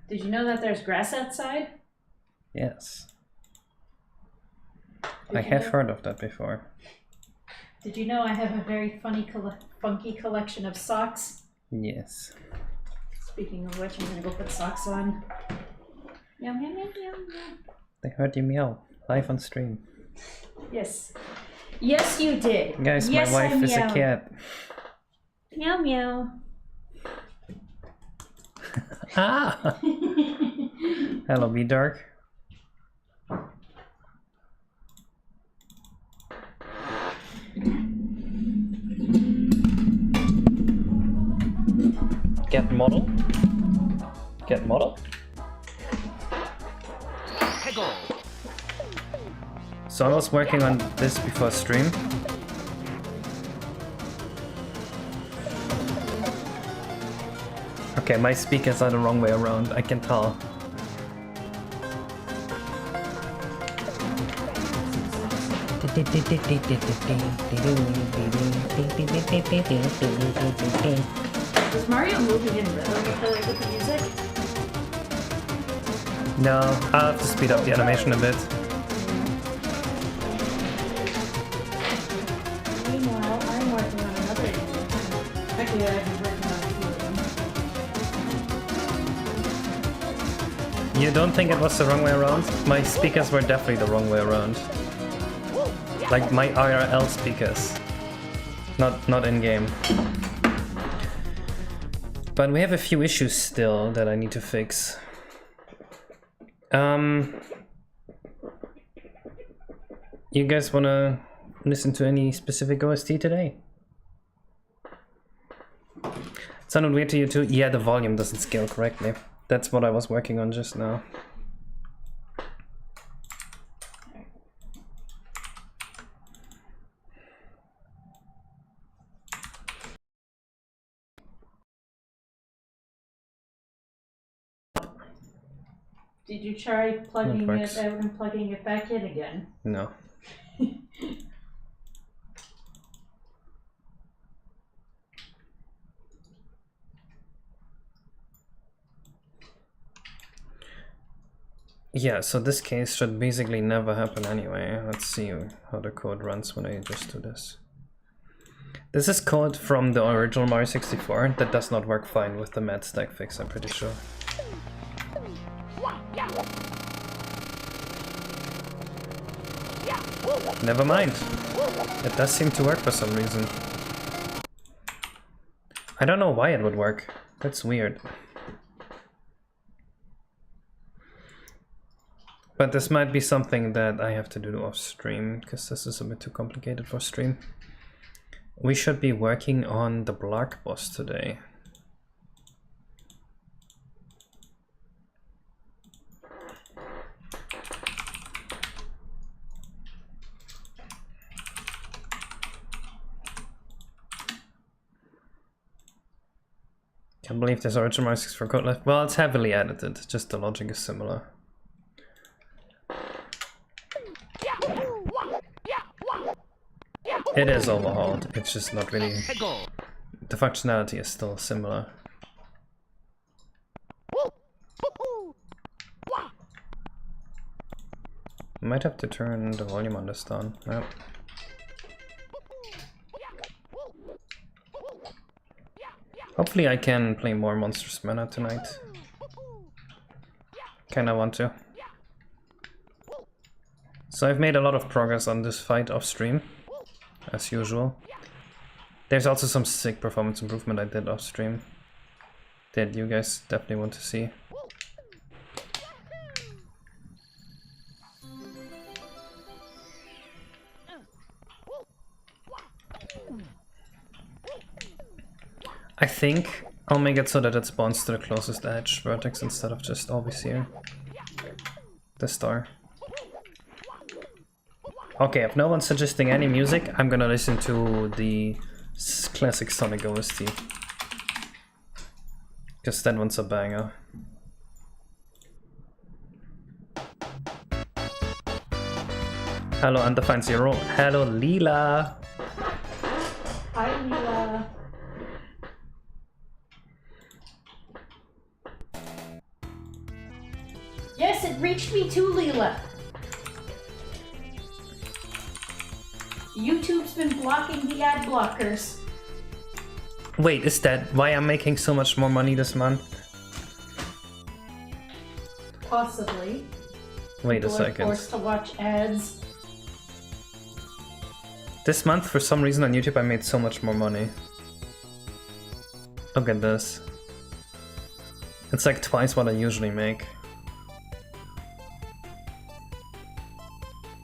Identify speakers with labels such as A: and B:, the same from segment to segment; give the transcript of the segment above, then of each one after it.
A: Did you know that there's grass outside?
B: Yes. I have heard of that before.
A: Did you know I have a very funky collection of socks?
B: Yes.
A: Speaking of which, I'm gonna go put socks on. Meow, meow, meow, meow, meow.
B: They heard you meow live on stream.
A: Yes. Yes, you did.
B: Guys,
A: yes,
B: my wife is a cat.
A: Meow, meow.
B: Ah! Hello, blarrg. Get model. Get model. So I was working on this before stream. Okay, my speakers are the wrong way around, I can tell.
A: Was Mario moving in rhythm with the music?
B: No, I'll have to speed up the animation a bit.
A: Meanwhile, I'm working on another game. Actually, I've been working on a few.
B: You don't think it was the wrong way around? My speakers were definitely the wrong way around. Like my IRL speakers. Not in-game. But we have a few issues still that I need to fix. You guys wanna listen to any specific OST today? It sounded weird to you too? Yeah, the volume doesn't scale correctly. That's what I was working on just now.
A: Did you try plugging it out and plugging it back in again?
B: No. Yeah, so this case should basically never happen anyway. Let's see how the code runs when I just do this. This is code from the original Mario 64 that does not work fine with the mad stack fix, I'm pretty sure. Never mind. It does seem to work for some reason. I don't know why it would work. That's weird. But this might be something that I have to do off stream, because this is a bit too complicated for stream. We should be working on the blarrg boss today. Can't believe there's original Mario 64 code left. Well, it's heavily edited, just the logic is similar. It is overhauled, it's just not really... The functionality is still similar. Might have to turn the volume on this down. Yep. Hopefully I can play more Monstrous Mana tonight. Kinda want to. So I've made a lot of progress on this fight off stream, as usual. There's also some sick performance improvement I did off stream that you guys definitely want to see. I think I'll make it so that it spawns to the closest edge vertex instead of just always here. The star. Okay, if no one's suggesting any music, I'm gonna listen to the classic Sonic OST. Because that one's a banger. Hello, Undefined Zero. Hello, Leela.
A: Hi, Leela. Yes, it reached me too, Leela. YouTube's been blocking the ad blockers.
B: Wait, is that why I'm making so much more money this month?
A: Possibly.
B: Wait a
A: People are
B: second.
A: forced to watch ads.
B: This month, for some reason on YouTube, I made so much more money. Look at this. It's like twice what I usually make.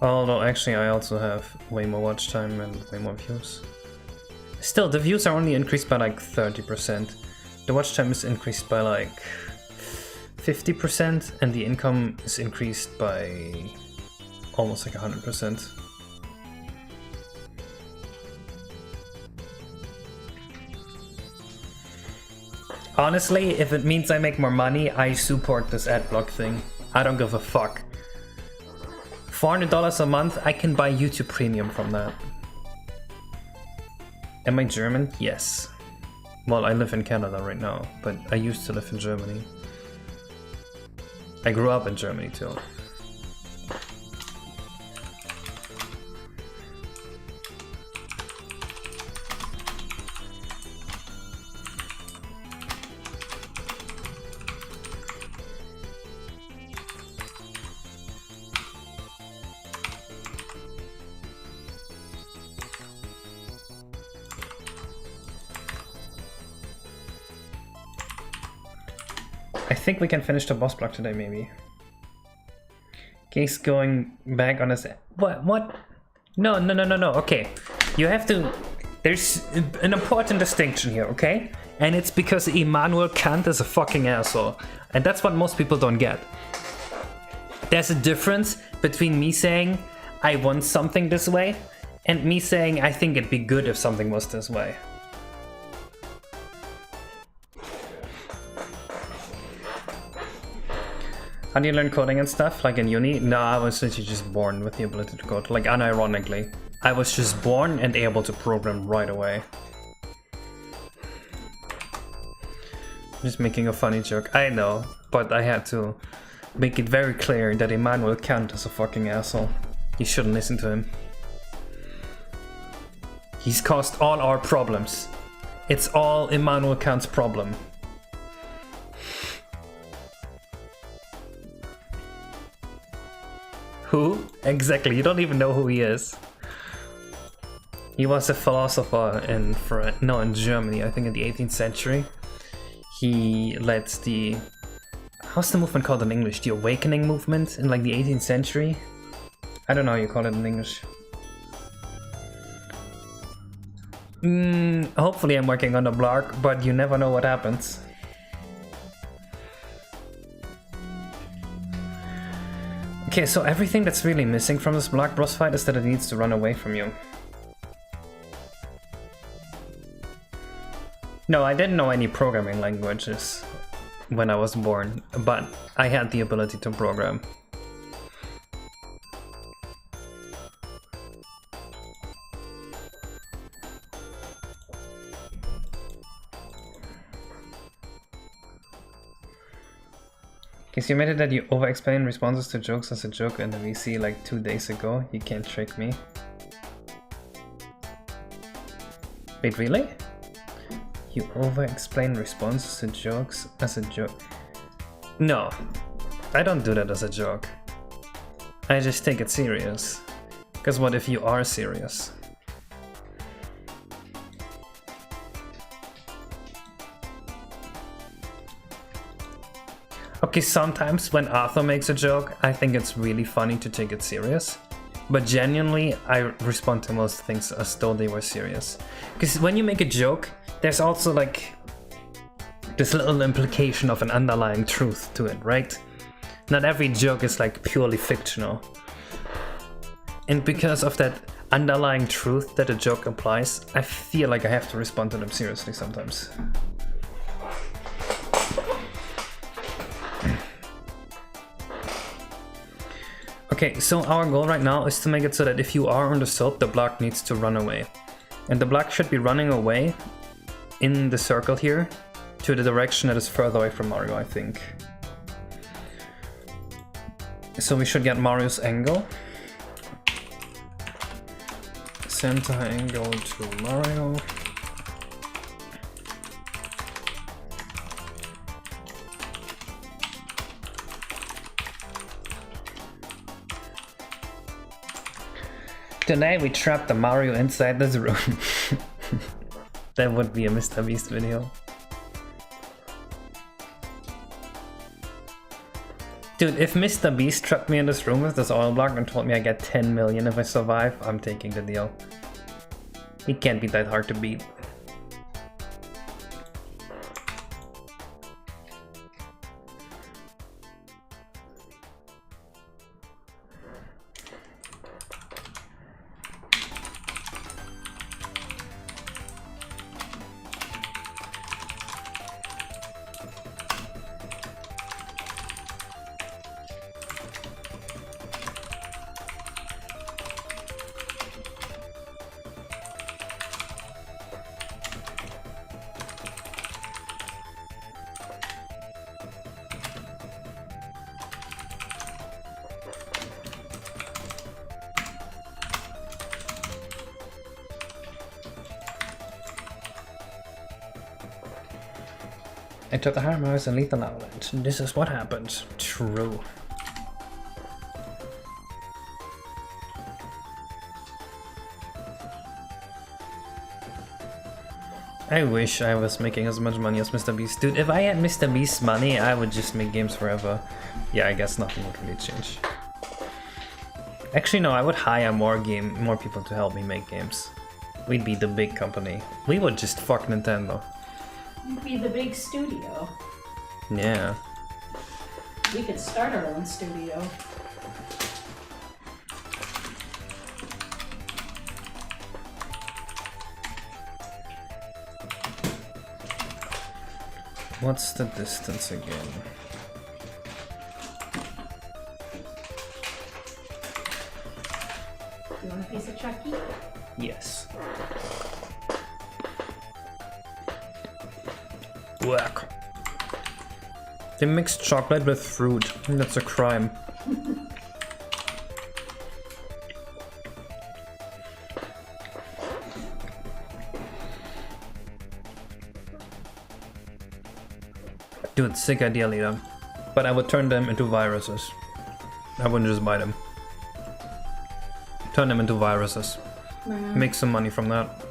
B: Although actually I also have way more watch time and way more views. Still, the views are only increased by like 30%. The watch time is increased by like 50% and the income is increased by almost like 100%. Honestly, if it means I make more money, I support this ad block thing. I don't give a fuck. $400 a month, I can buy YouTube Premium from that. Am I German? Yes. Well, I live in Canada right now, but I used to live in Germany. I grew up in Germany too. I think we can finish the boss block today, maybe. Case going back on his... What? No. Okay. You have to... There's an important distinction here, okay? And it's because Immanuel Kant is a fucking asshole. And that's what most people don't get. There's a difference between me saying, I want something this way, and me saying, I think it'd be good if something was this way. How do you learn coding and stuff, like in uni? No, I was literally just born with the ability to code, like unironically. I was just born and able to program right away. Just making a funny joke, I know, but I had to make it very clear that Immanuel Kant is a fucking asshole. You shouldn't listen to him. He's caused all our problems. It's all Immanuel Kant's problem. Who? Exactly, you don't even know who he is. He was a philosopher in Germany, I think in the 18th century. He led the... How's the movement called in English? The Awakening movement in like the 18th century? I don't know how you call it in English. Hopefully I'm working on a blarrg, but you never know what happens. Okay, so everything that's really missing from this blarrg boss fight is that it needs to run away from you. No, I didn't know any programming languages when I was born, but I had the ability to program. Because you admitted that you over-explain responses to jokes as a joke in the VC like 2 days ago. You can't trick me. Wait, really? You over-explain responses to jokes as a joke? No, I don't do that as a joke. I just take it serious. Because what if you are serious? Okay, sometimes when Arthur makes a joke, I think it's really funny to take it serious. But genuinely, I respond to most things as though they were serious. Because when you make a joke, there's also like this little implication of an underlying truth to it, right? Not every joke is like purely fictional. And because of that underlying truth that a joke implies, I feel like I have to respond to them seriously sometimes. Okay, so our goal right now is to make it so that if you are on the slope, the block needs to run away. And the block should be running away in the circle here to the direction that is further away from Mario, I think. So we should get Mario's angle. Center angle to Mario. Today we trapped the Mario inside this room. That would be a Mr. Beast video. Dude, if Mr. Beast trapped me in this room with this oil block and told me I get 10 million if I survive, I'm taking the deal. It can't be that hard to beat. I took a higher mouse and lethal avalanche. This is what happens. True. I wish I was making as much money as Mr. Beast. Dude, if I had Mr. Beast's money, I would just make games forever. Yeah, I guess nothing would really change. Actually, no, I would hire more people to help me make games. We'd be the big company. We would just fuck Nintendo.
A: You'd be the big studio.
B: Yeah.
A: We could start our own studio.
B: What's the distance again?
A: You want a piece of Chucky?
B: Yes. Whack. They mixed chocolate with fruit. That's a crime. Dude, sick idea, leader. But I would turn them into viruses. I wouldn't just buy them. Turn them into viruses. Make some money from that.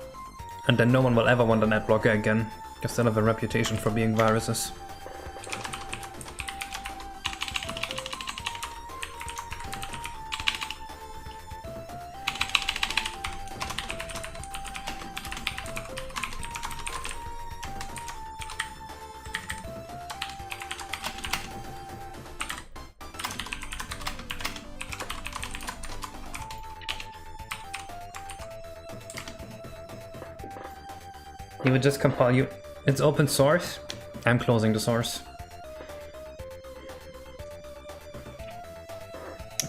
B: And then no one will ever want an ad blocker again. Because they'll have a reputation for being viruses. He would just compile you. It's open source. I'm closing the source.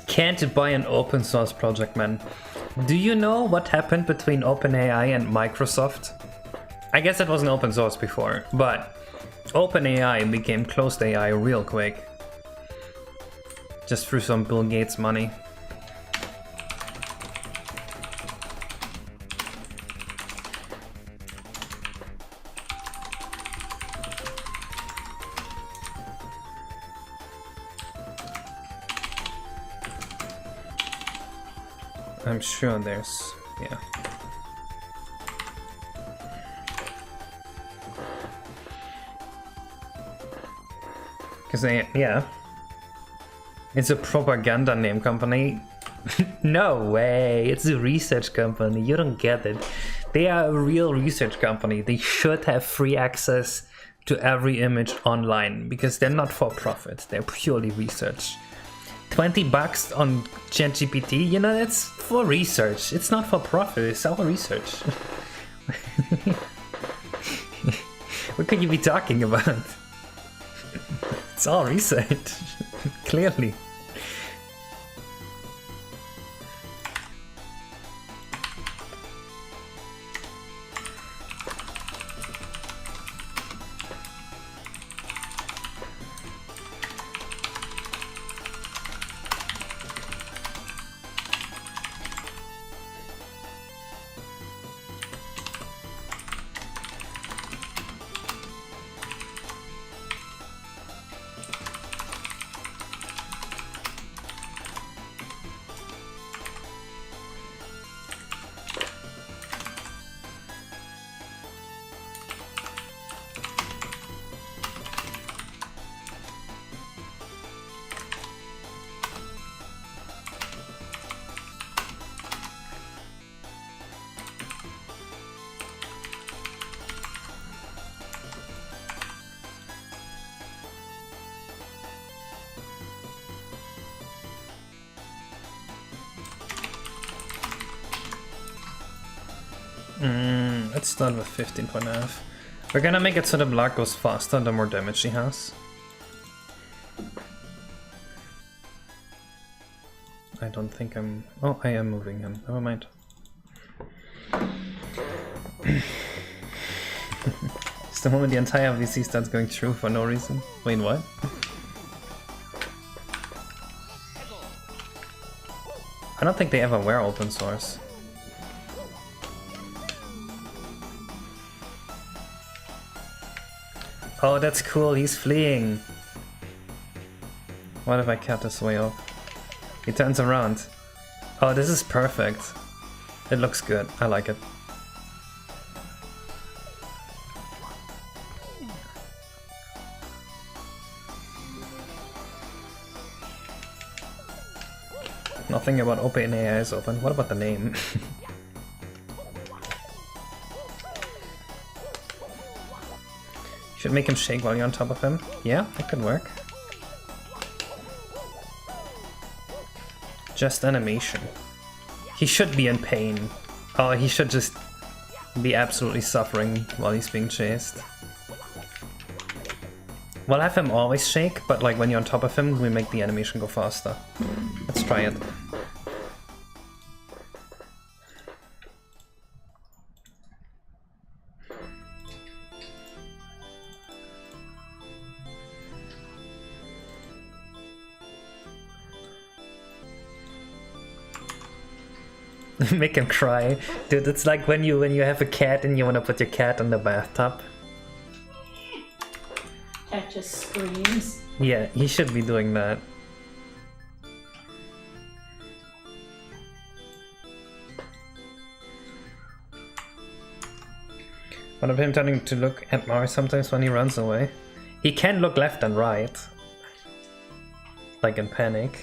B: Can't buy an open source project, man. Do you know what happened between OpenAI and Microsoft? I guess it wasn't open source before, but OpenAI became closed AI real quick. Just through some Bill Gates money. I'm sure there's, yeah. Because yeah. It's a propaganda name company. No way, it's a research company, you don't get it. They are a real research company. They should have free access to every image online because they're not for profit, they're purely research. $20 on ChatGPT, you know, that's for research. It's not for profit, it's all research. What could you be talking about? It's all research, clearly. Let's start with 15.5. We're gonna make it so the blarrg goes faster the more damage he has. I don't think I'm... Oh, I am moving him. Never mind. It's the moment the entire VC starts going through for no reason. Wait, what? I don't think they ever were open source. Oh, that's cool, he's fleeing. What if I cut this way up? He turns around. Oh, this is perfect. It looks good, I like it. Nothing about OpenAI is open. What about the name? Should make him shake while you're on top of him. Yeah, that could work. Just animation. He should be in pain. Oh, he should just be absolutely suffering while he's being chased. We'll have him always shake, but like when you're on top of him, we make the animation go faster. Let's try it. Make him cry. Dude, it's like when you have a cat and you want to put your cat in the bathtub.
A: Cat just screams.
B: Yeah, he should be doing that. What of him turning to look at Mars sometimes when he runs away? He can look left and right. Like in panic.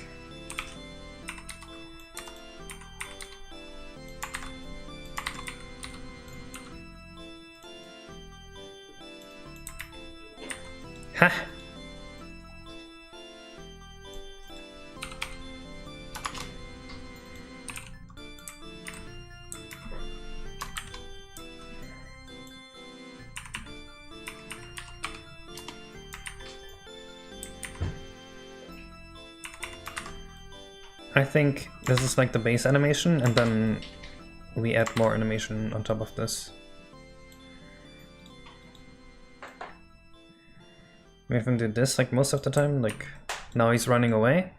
B: Ha! I think this is like the base animation, and then we add more animation on top of this. We have him do this like most of the time, like now he's running away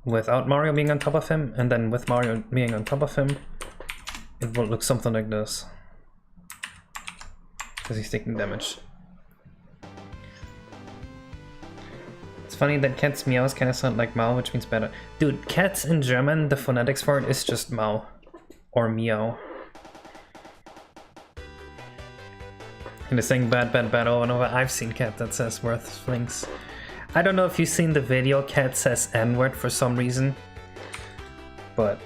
B: without Mario being on top of him, and then with Mario being on top of him, it will look something like this. Because he's taking damage. It's funny that cat's meows kind of sound like Mao, which means better. Dude, cats in German, the phonetics for it is just Mao or meow. And they're saying bad, bad, bad over and over. I've seen cat that says worth things. I don't know if you've seen the video, cat says N-word for some reason. But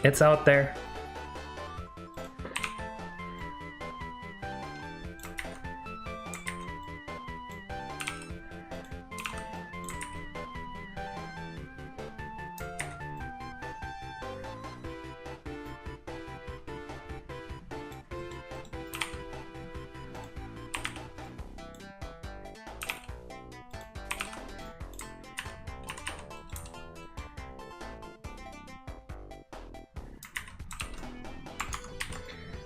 B: it's out there.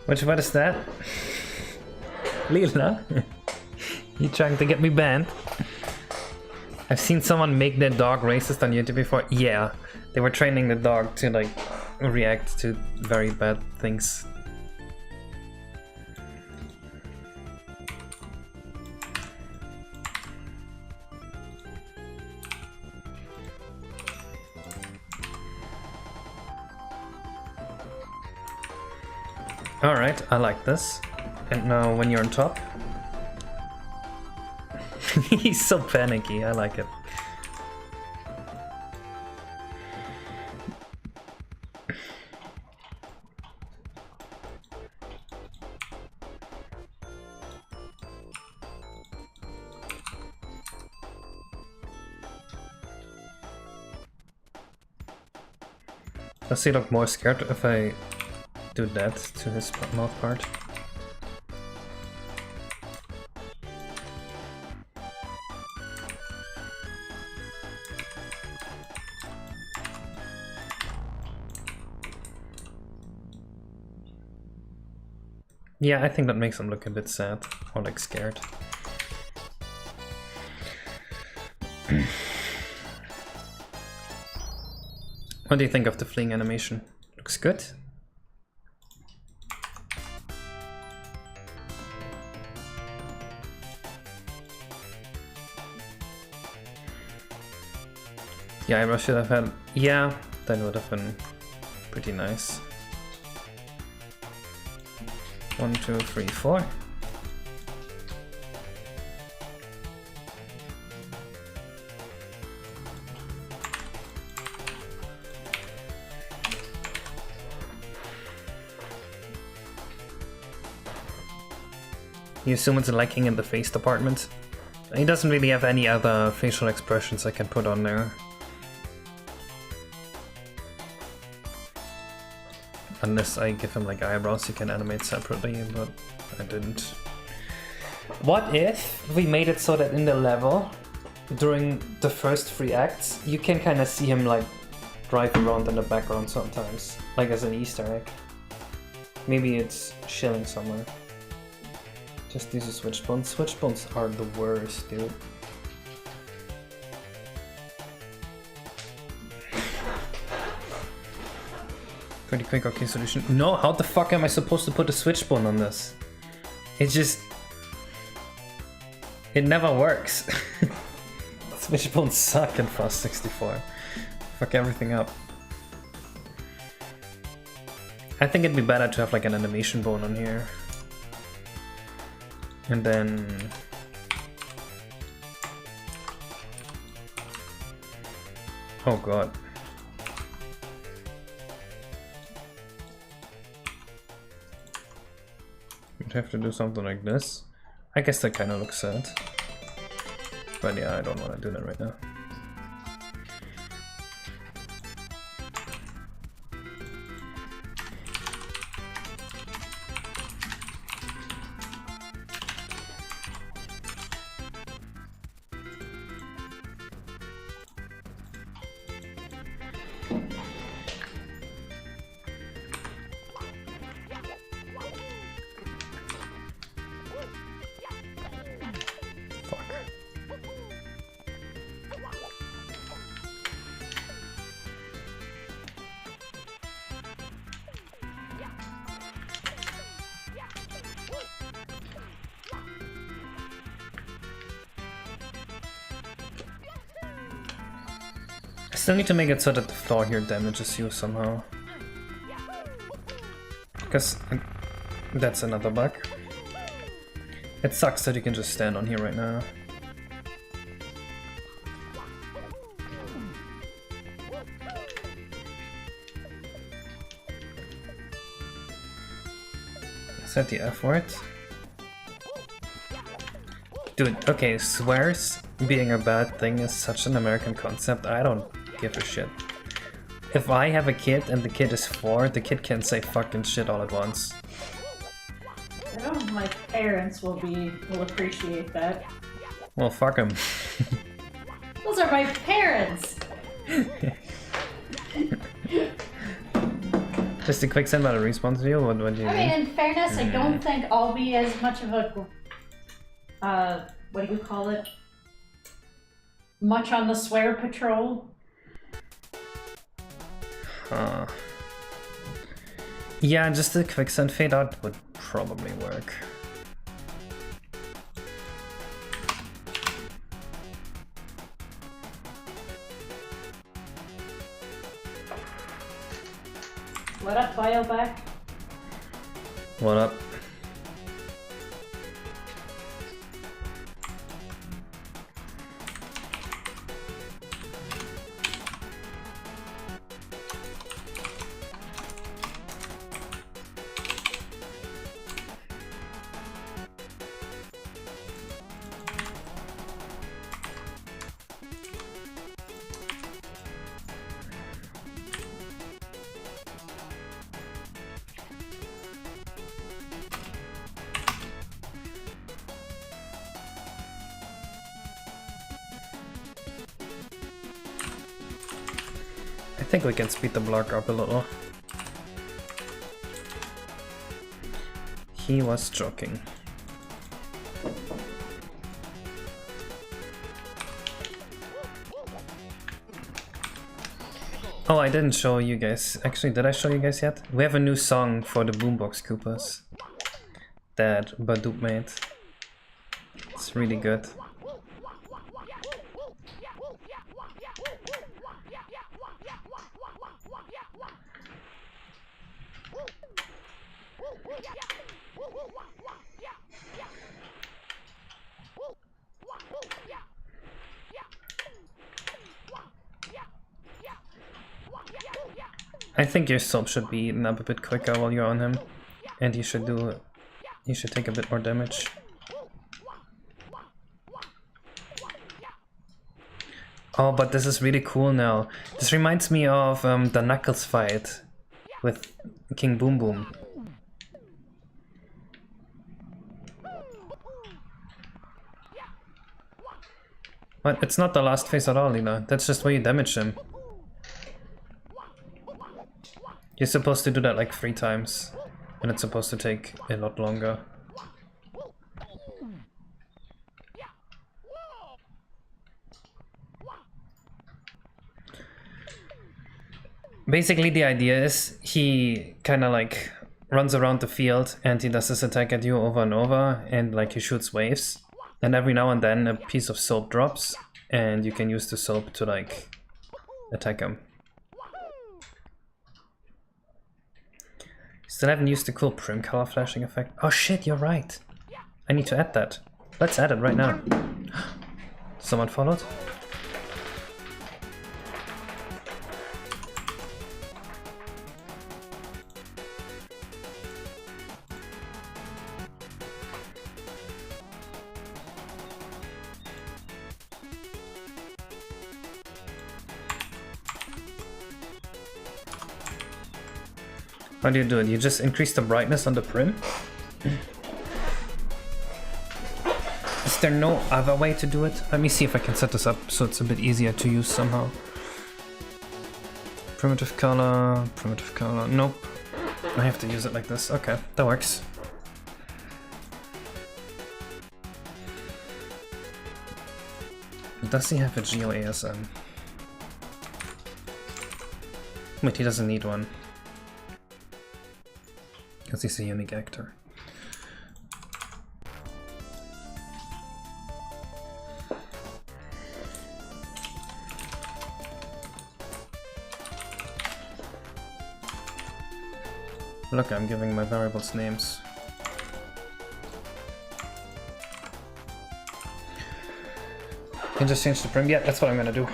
B: What is that? Lila? You trying to get me banned? I've seen someone make their dog racist on YouTube before. Yeah, they were training the dog to like react to very bad things. Alright, I like this. And now when you're on top... He's so panicky, I like it. Does he look more scared if I do that to his mouth part. Yeah, I think that makes him look a bit sad, or like scared. What do you think of the fleeing animation? Looks good? Yeah, I should have had... Yeah, that would have been pretty nice. 1, 2, 3, 4. You assume it's lacking in the face department? He doesn't really have any other facial expressions I can put on there. Unless I give him like eyebrows he can animate separately, but I didn't. What if we made it so that in the level, during the first 3 acts, you can kind of see him like drive around in the background sometimes, like as an Easter egg. Maybe it's chilling somewhere. Just use a switch bone. Switch bones are the worst, dude. Pretty quick, okay, solution. No, how the fuck am I supposed to put a switch bone on this? It just... It never works. Switch bones suck in Fast 64. Fuck everything up. I think it'd be better to have like an animation bone on here. And then... Oh god. You'd have to do something like this. I guess that kind of looks sad. But yeah, I don't want to do that right now. Still need to make it so that the floor here damages you somehow. Because that's another bug. It sucks that you can just stand on here right now. Is that the F word? Dude, okay, swears being a bad thing is such an American concept, I don't give a shit. If I have a kid and the kid is 4, the kid can say fucking shit all at once.
A: I know my parents will appreciate that.
B: Well, fuck them.
A: Those are my parents!
B: Just a quick send out a response to you, what do you mean?
A: I mean, in fairness, I don't think I'll be as much of a, what do you call it? Much on the swear patrol.
B: Yeah, just a quick send fade out would probably work.
A: What up, Bioback?
B: What up? think we can speed the blarrg up a little. He was joking. Oh, I didn't show you guys. Actually, did I show you guys yet? We have a new song for the Boombox Koopas that Badoop made. It's really good. I think your soap should be eaten up a bit quicker while you're on him, and you should take a bit more damage. Oh, but this is really cool now. This reminds me of the Knuckles fight with King Boom Boom. But it's not the last phase at all, Lila. That's just where you damage him. You're supposed to do that like 3 times, and it's supposed to take a lot longer. Basically the idea is he kinda like runs around the field and he does this attack at you over and over, and like he shoots waves, and every now and then a piece of soap drops and you can use the soap to like attack him. Still haven't used the cool prim color flashing effect. Oh shit, you're right. I need to add that. Let's add it right now. Someone followed? How do you do it? You just increase the brightness on the prim? Is there no other way to do it? Let me see if I can set this up so it's a bit easier to use somehow. Primitive color, nope. I have to use it like this. Okay, that works. Does he have a GeoASM? Wait, he doesn't need one. Because he's a unique actor. Look, I'm giving my variables names. You can just change the prim. Yeah, that's what I'm gonna do.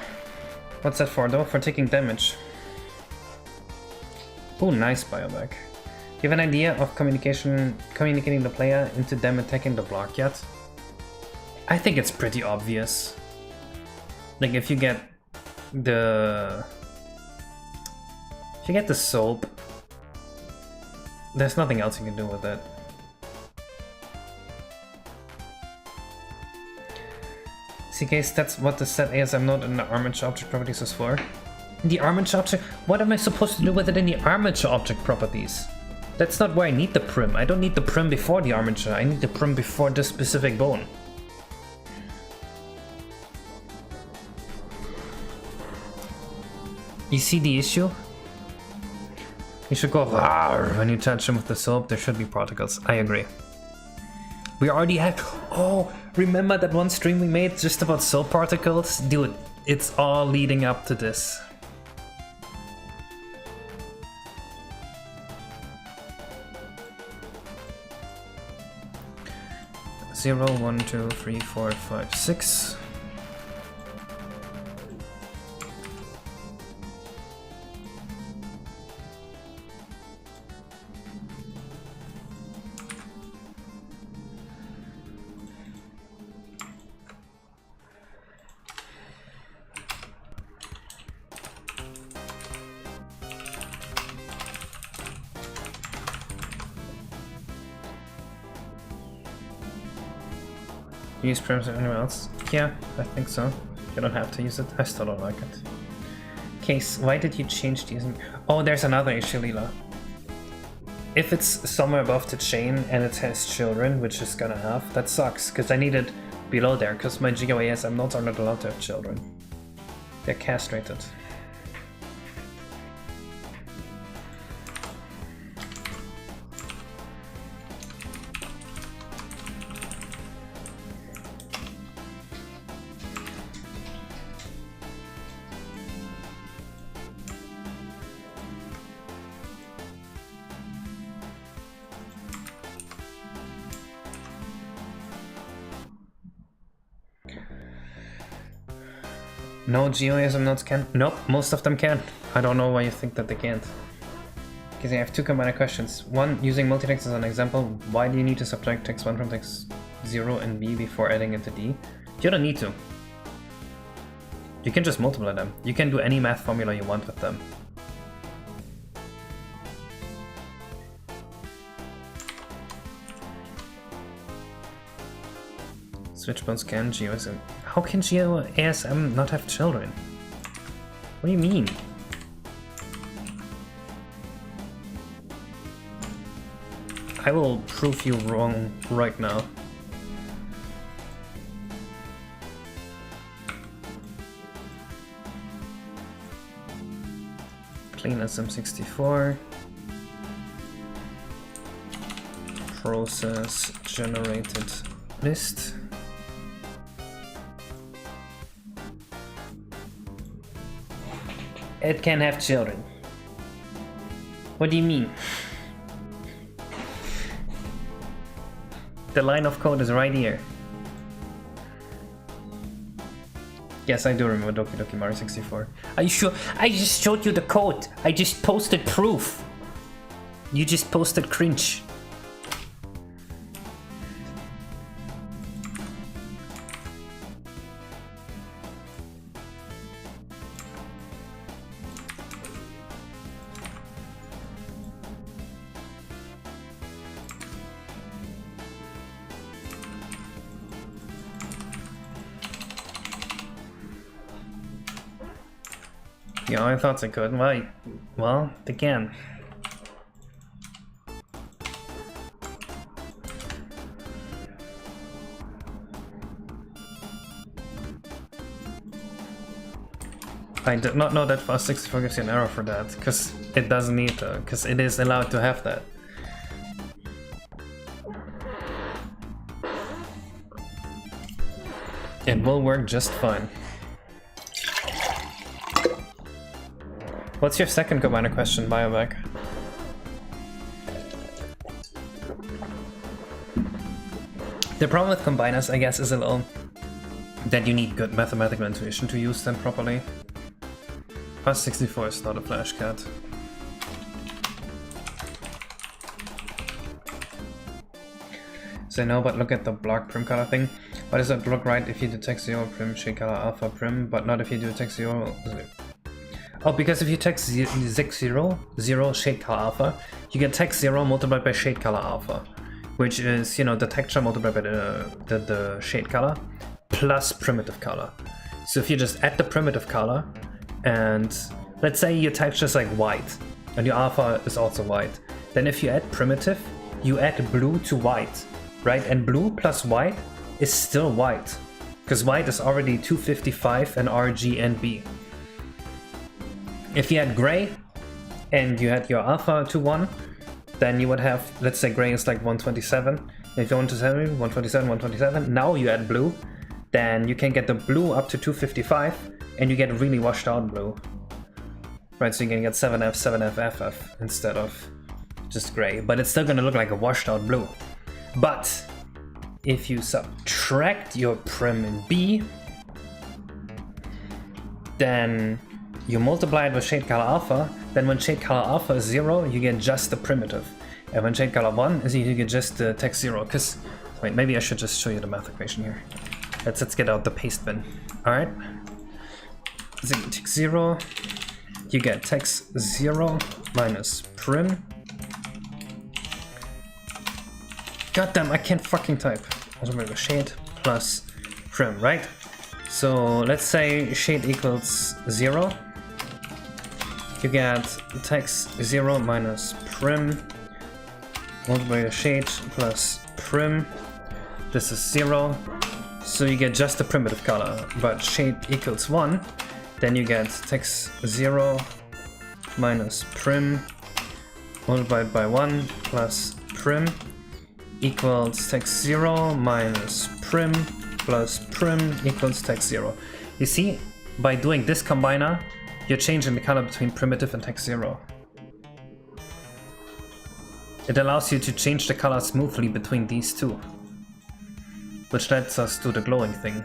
B: What's that for though? For taking damage. Oh, nice biobag. Do you have an idea of communicating the player into them attacking the block yet? I think it's pretty obvious. Like if you get the soap, there's nothing else you can do with it. CKs, that's what the set ASM node in the armature object properties is for. In the armature object? What am I supposed to do with it in the armature object properties? That's not where I need the prim. I don't need the prim before the armature. I need the prim before this specific bone. You see the issue? You should go Rawr. When you touch them with the soap. There should be particles. I agree. We already have... Oh, remember that one stream we made just about soap particles? Dude, it's all leading up to this. 0, 1, 2, 3, 4, 5, 6. You use prims or anyone else? Yeah, I think so. You don't have to use it. I still don't like it. Case, why did you change these? Oh, there's another issue, Lila. If it's somewhere above the chain and it has children, which it's gonna have, that sucks, because I need it below there, because my GeoASM nodes are not allowed to have children. They're castrated. No GeoASM nodes can? Nope, most of them can. I don't know why you think that they can't. Because I have two combined questions. One, using multitext as an example, why do you need to subtract text 1 from text 0 in B before adding it to D? You don't need to. You can just multiply them. You can do any math formula you want with them. Switchbones can, GeoASM. How can GeoASM not have children? What do you mean? I will prove you wrong right now. Clean SM64. Process generated list. It can have children. What do you mean? The line of code is right here. Yes, I do remember Doki Doki Mario 64. Are you sure? I just showed you the code. I just posted proof. You just posted cringe. Yeah, I thought they could. Why? Well, they can. I did not know that FAST64 gives you an error for that, because it doesn't need to, because it is allowed to have that. It will work just fine. What's your second combiner question, Biovac? The problem with combiners, I guess, is a little that you need good mathematical intuition to use them properly. FAST64 is not a flashcard. So no, but look at the blarrg prim color thing. Why does it look right if you detect 0 prim shade color alpha prim, but not if you detect 0? Oh, because if you text 0 shade color alpha, you get text 0 multiplied by shade color alpha, which is, you know, the texture multiplied by the shade color plus primitive color. So if you just add the primitive color, and let's say your texture is like white, and your alpha is also white, then if you add primitive, you add blue to white, right? And blue plus white is still white, because white is already 255 and RG and B. If you had gray and you had your alpha to 1, then you would have, let's say gray is like 127. If you want to 127, 127, now you add blue, then you can get the blue up to 255 and you get really washed out blue. Right, so you can get 7F, 7F, FF instead of just gray, but it's still gonna look like a washed out blue. But if you subtract your prim in B, then you multiply it with shade color alpha, then when shade color alpha is 0, you get just the primitive. And when shade color 1 is, you get just the text 0, because, wait, maybe I should just show you the math equation here. Let's get out the paste bin. Alright. So you take 0, you get text 0 minus prim. Goddamn, I can't fucking type. Also with shade plus prim, right? So let's say shade equals 0. you get text 0 minus prim multiplied by your shade plus prim. This is 0, so you get just the primitive color, but shade equals 1, then you get text 0 minus prim multiplied by 1 plus prim equals text 0 minus prim plus prim equals text 0. You see, by doing this combiner, you're changing the color between primitive and text 0. It allows you to change the color smoothly between these two, which lets us do the glowing thing.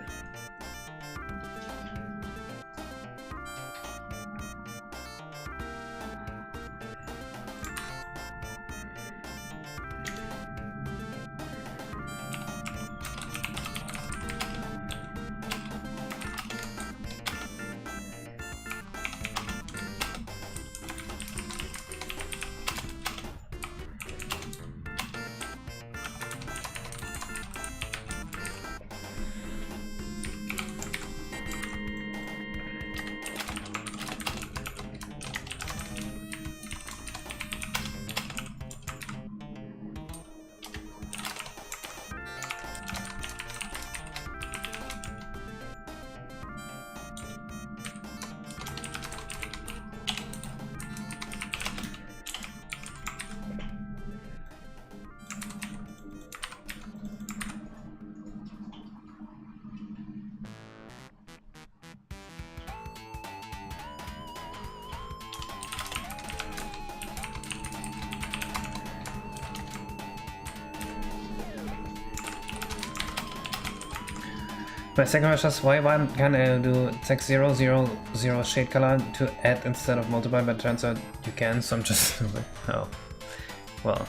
B: My second question is why can't I do text 0, 0, 0 shade color to add instead of multiply, but turns out you can, so I'm just like, oh, well.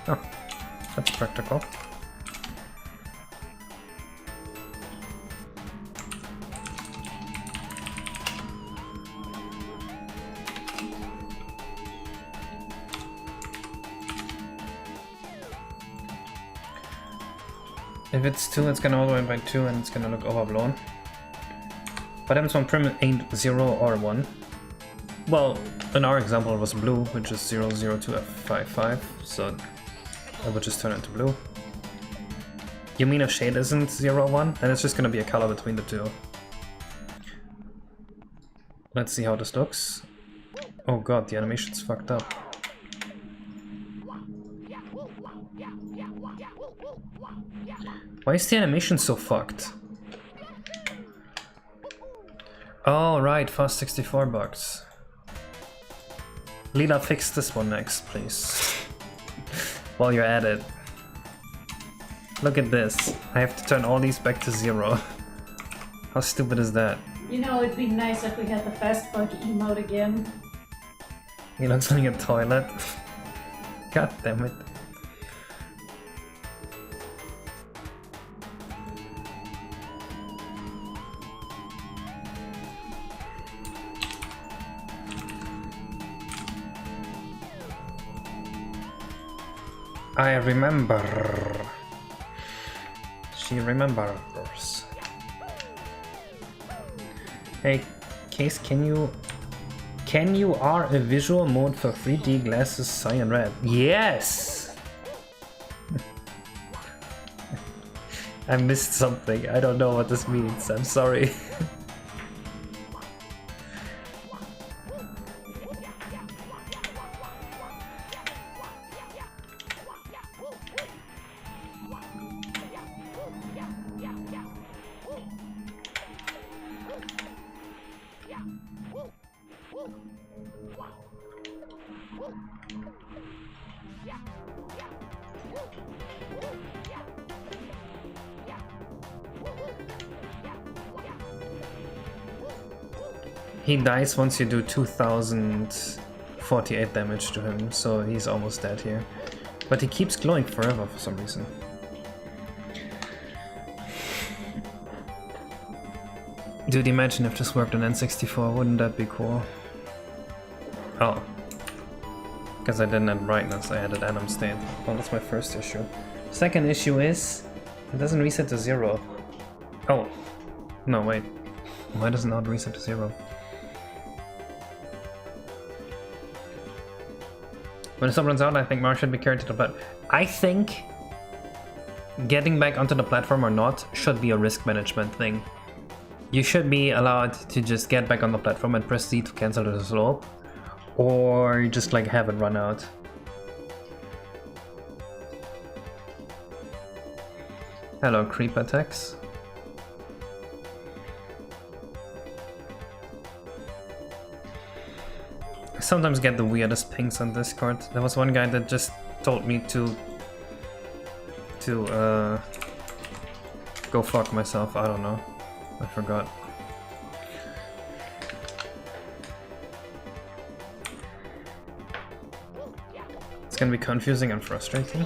B: Oh, that's practical. If it's 2, it's gonna override by 2 and it's gonna look overblown. What happens when prim ain't 0 or 1? Well, in our example it was blue, which is 0, 0, 2, F5, 5, so I would just turn it to blue. You mean if shade isn't 0, 1? Then it's just gonna be a color between the two. Let's see how this looks. Oh god, the animation's fucked up. Why is the animation so fucked? Oh right, fast 64 bugs. Lila, fix this one next, please. While you're at it. Look at this. I have to turn all these back to 0. How stupid is that?
A: You know, it'd be nice if we had the fast bug emote again.
B: He looks like a toilet. God damn it. I remember. She remembers. Hey, Case, can you R a visual mode for 3D glasses cyan red? Yes! I missed something. I don't know what this means. I'm sorry. He dies once you do 2048 damage to him, so he's almost dead here. But he keeps glowing forever for some reason. Dude, imagine if this worked on N64, wouldn't that be cool? Oh. Because I didn't add brightness, I added atom state. Well, that's my first issue. Second issue is, it doesn't reset to 0. Oh. No, wait. Why does it not reset to 0? When the sub runs out, I think Mars should be carried to the platform. I think getting back onto the platform or not should be a risk management thing. You should be allowed to just get back on the platform and press Z to cancel the slope, or just like have it run out. Hello, creep attacks. I sometimes get the weirdest pings on Discord. There was one guy that just told me to go fuck myself. I don't know. I forgot. It's gonna be confusing and frustrating.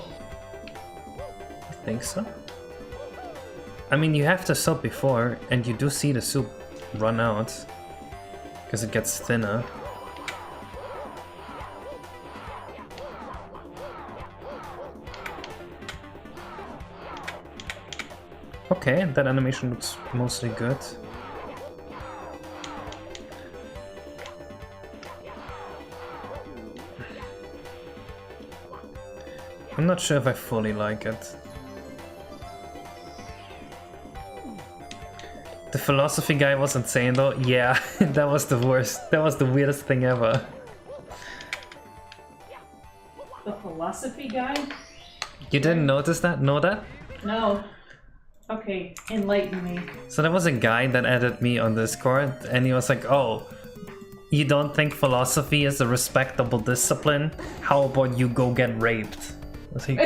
B: I think so. I mean, you have to sub before, and you do see the soup run out because it gets thinner. Okay, that animation looks mostly good. I'm not sure if I fully like it. The philosophy guy was insane though. Yeah, that was the worst. That was the weirdest thing ever.
A: The philosophy guy?
B: You didn't notice that? Know that?
A: No. Okay, enlighten me.
B: So there was a guy that added me on Discord, and he was like, oh, you don't think philosophy is a respectable discipline? How about you go get raped? I was like,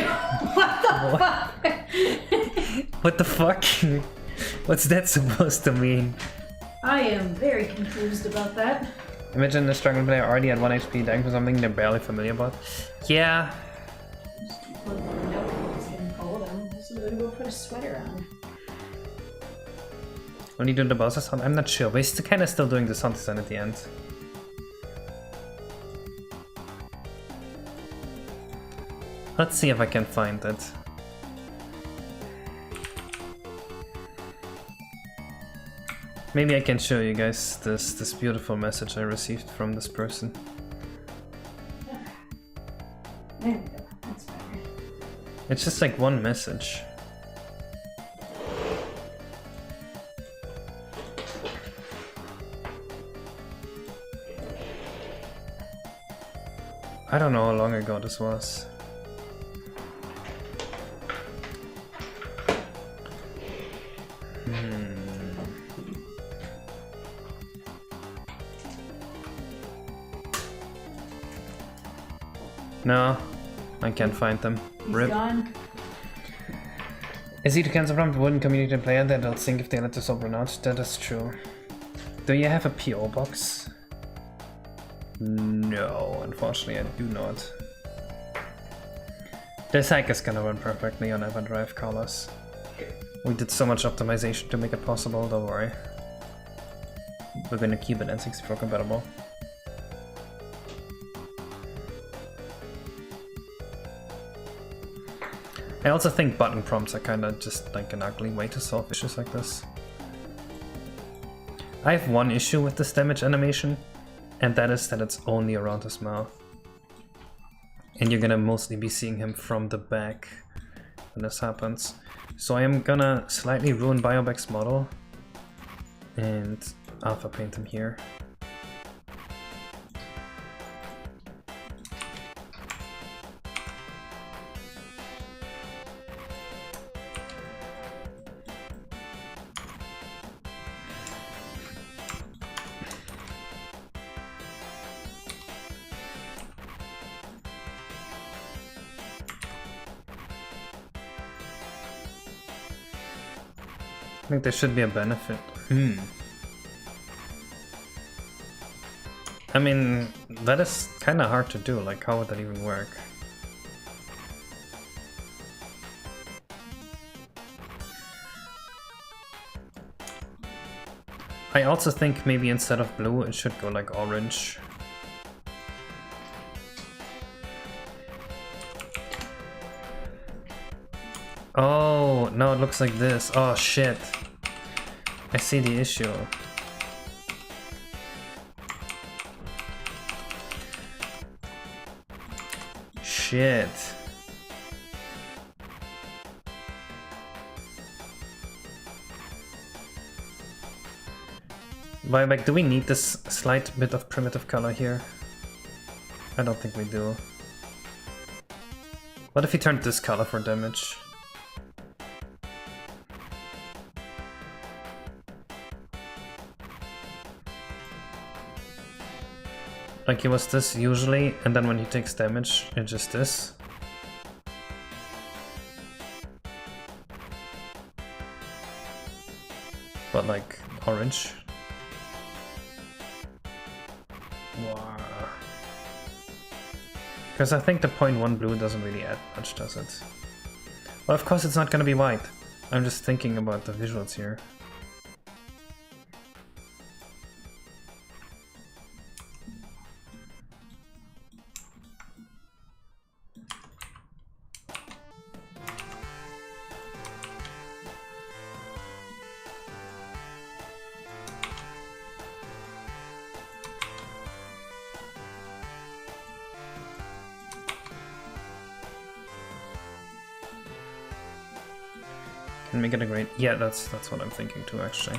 A: What the fuck?
B: what the fuck? What's that supposed to mean?
A: I am very confused about that.
B: Imagine the struggling player already at 1 HP dying for something they're barely familiar about. Yeah.
A: It's getting cold. I'm also gonna go put a sweater on.
B: When you do the boss sound, I'm not sure, but he's kind of still doing the sound design at the end. Let's see if I can find it. Maybe I can show you guys this beautiful message I received from this person.
A: There we go. That's better.
B: It's just like one message. I don't know how long ago this was. No, I can't find them.
A: He's
B: Rip.
A: gone.
B: Is he to cancel from the wooden community player that they'll think if they let this run out? That is true. Do you have a PO box? No, unfortunately I do not. This hack is gonna run perfectly on EverDrive, Carlos. We did so much optimization to make it possible, don't worry. We're gonna keep it N64 compatible. I also think button prompts are kinda just like an ugly way to solve issues like this. I have one issue with this damage animation, and that is that it's only around his mouth. And you're gonna mostly be seeing him from the back when this happens. So I am gonna slightly ruin Biobex's model and alpha paint him here. I think there should be a benefit. I mean, that is kind of hard to do, like how would that even work? I also think maybe instead of blue, it should go like orange. Oh, no, it looks like this. Oh, shit. I see the issue. Shit. Like, do we need this slight bit of primitive color here? I don't think we do. What if we turned this color for damage? Like, it was this usually, and then when he takes damage, it's just this. But like, orange. Wow. Because I think the 0.1 blue doesn't really add much, does it? Well, of course it's not gonna be white. I'm just thinking about the visuals here. Can make it a great... Yeah, that's what I'm thinking too, actually.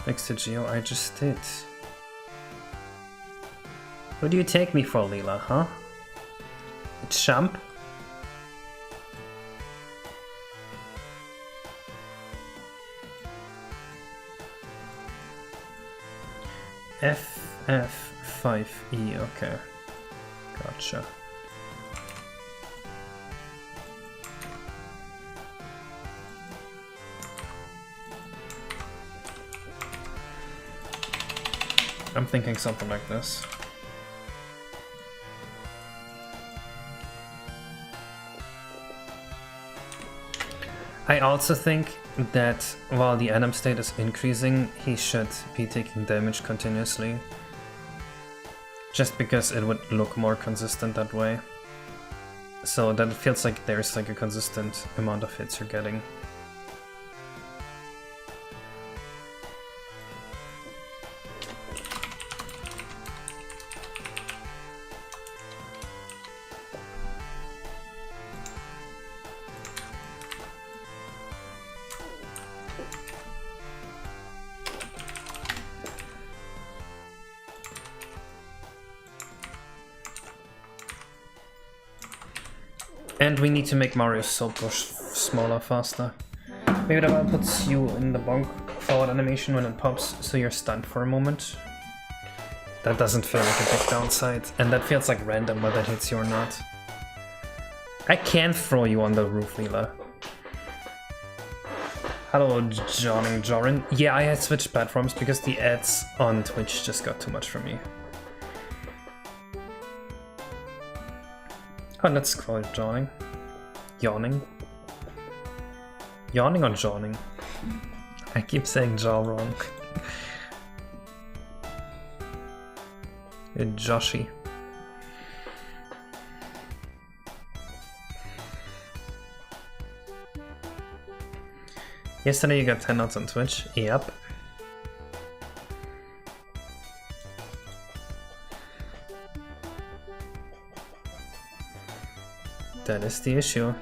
B: Next to Geo, I just did. Who do you take me for, Leela, huh? Champ? FF5E, okay. Gotcha. I'm thinking something like this. I also think that while the anim state is increasing, he should be taking damage continuously. Just because it would look more consistent that way. So that it feels like there's like a consistent amount of hits you're getting. And we need to make Mario's soul push smaller, faster. Maybe that one puts you in the bonk forward animation when it pops, so you're stunned for a moment. That doesn't feel like a big downside, and that feels like random whether it hits you or not. I can throw you on the roof, Leela. Hello, Jorin. Yeah, I had switched platforms because the ads on Twitch just got too much for me. Oh, let's call it yawning. Yawning? Yawning or jawning? I keep saying jaw wrong. Joshy. Yesterday you got 10 outs on Twitch? Yep. That is the issue.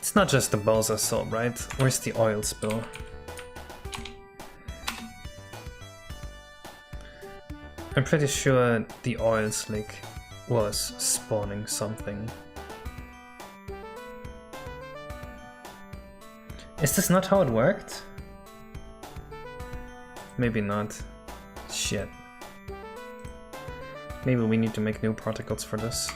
B: It's not just the Bowser soap, right? Where's the oil spill? I'm pretty sure the oil slick was spawning something. Is this not how it worked? Maybe not. Shit. Maybe we need to make new particles for this.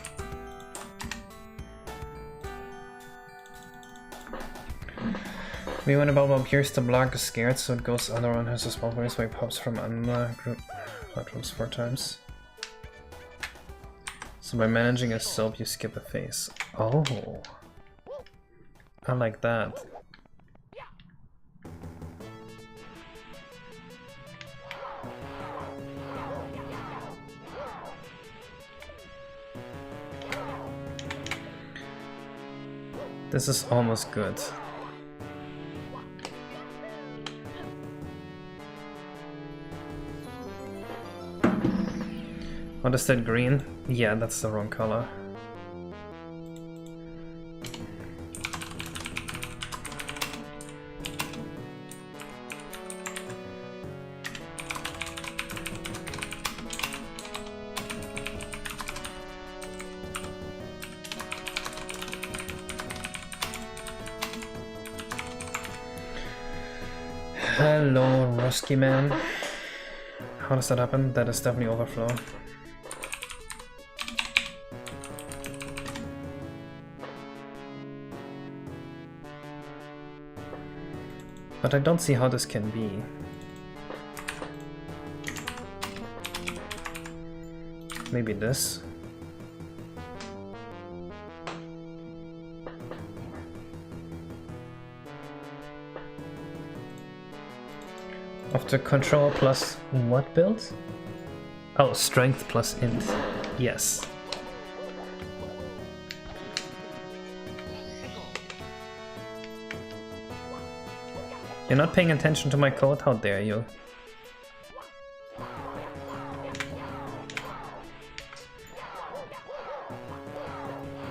B: Me when a bulb appears, the blarrg is scared, so it goes under on his small voice where he pops from under group rooms 4 times. So by managing a soap, you skip a phase. Oh, I like that. This is almost good. What is that, green? Yeah, that's the wrong color. Hello, Rusky man. How does that happen? That is definitely overflow. But I don't see how this can be. Maybe this? After control plus what build? Oh, strength plus int. Yes. You're not paying attention to my code? How dare you?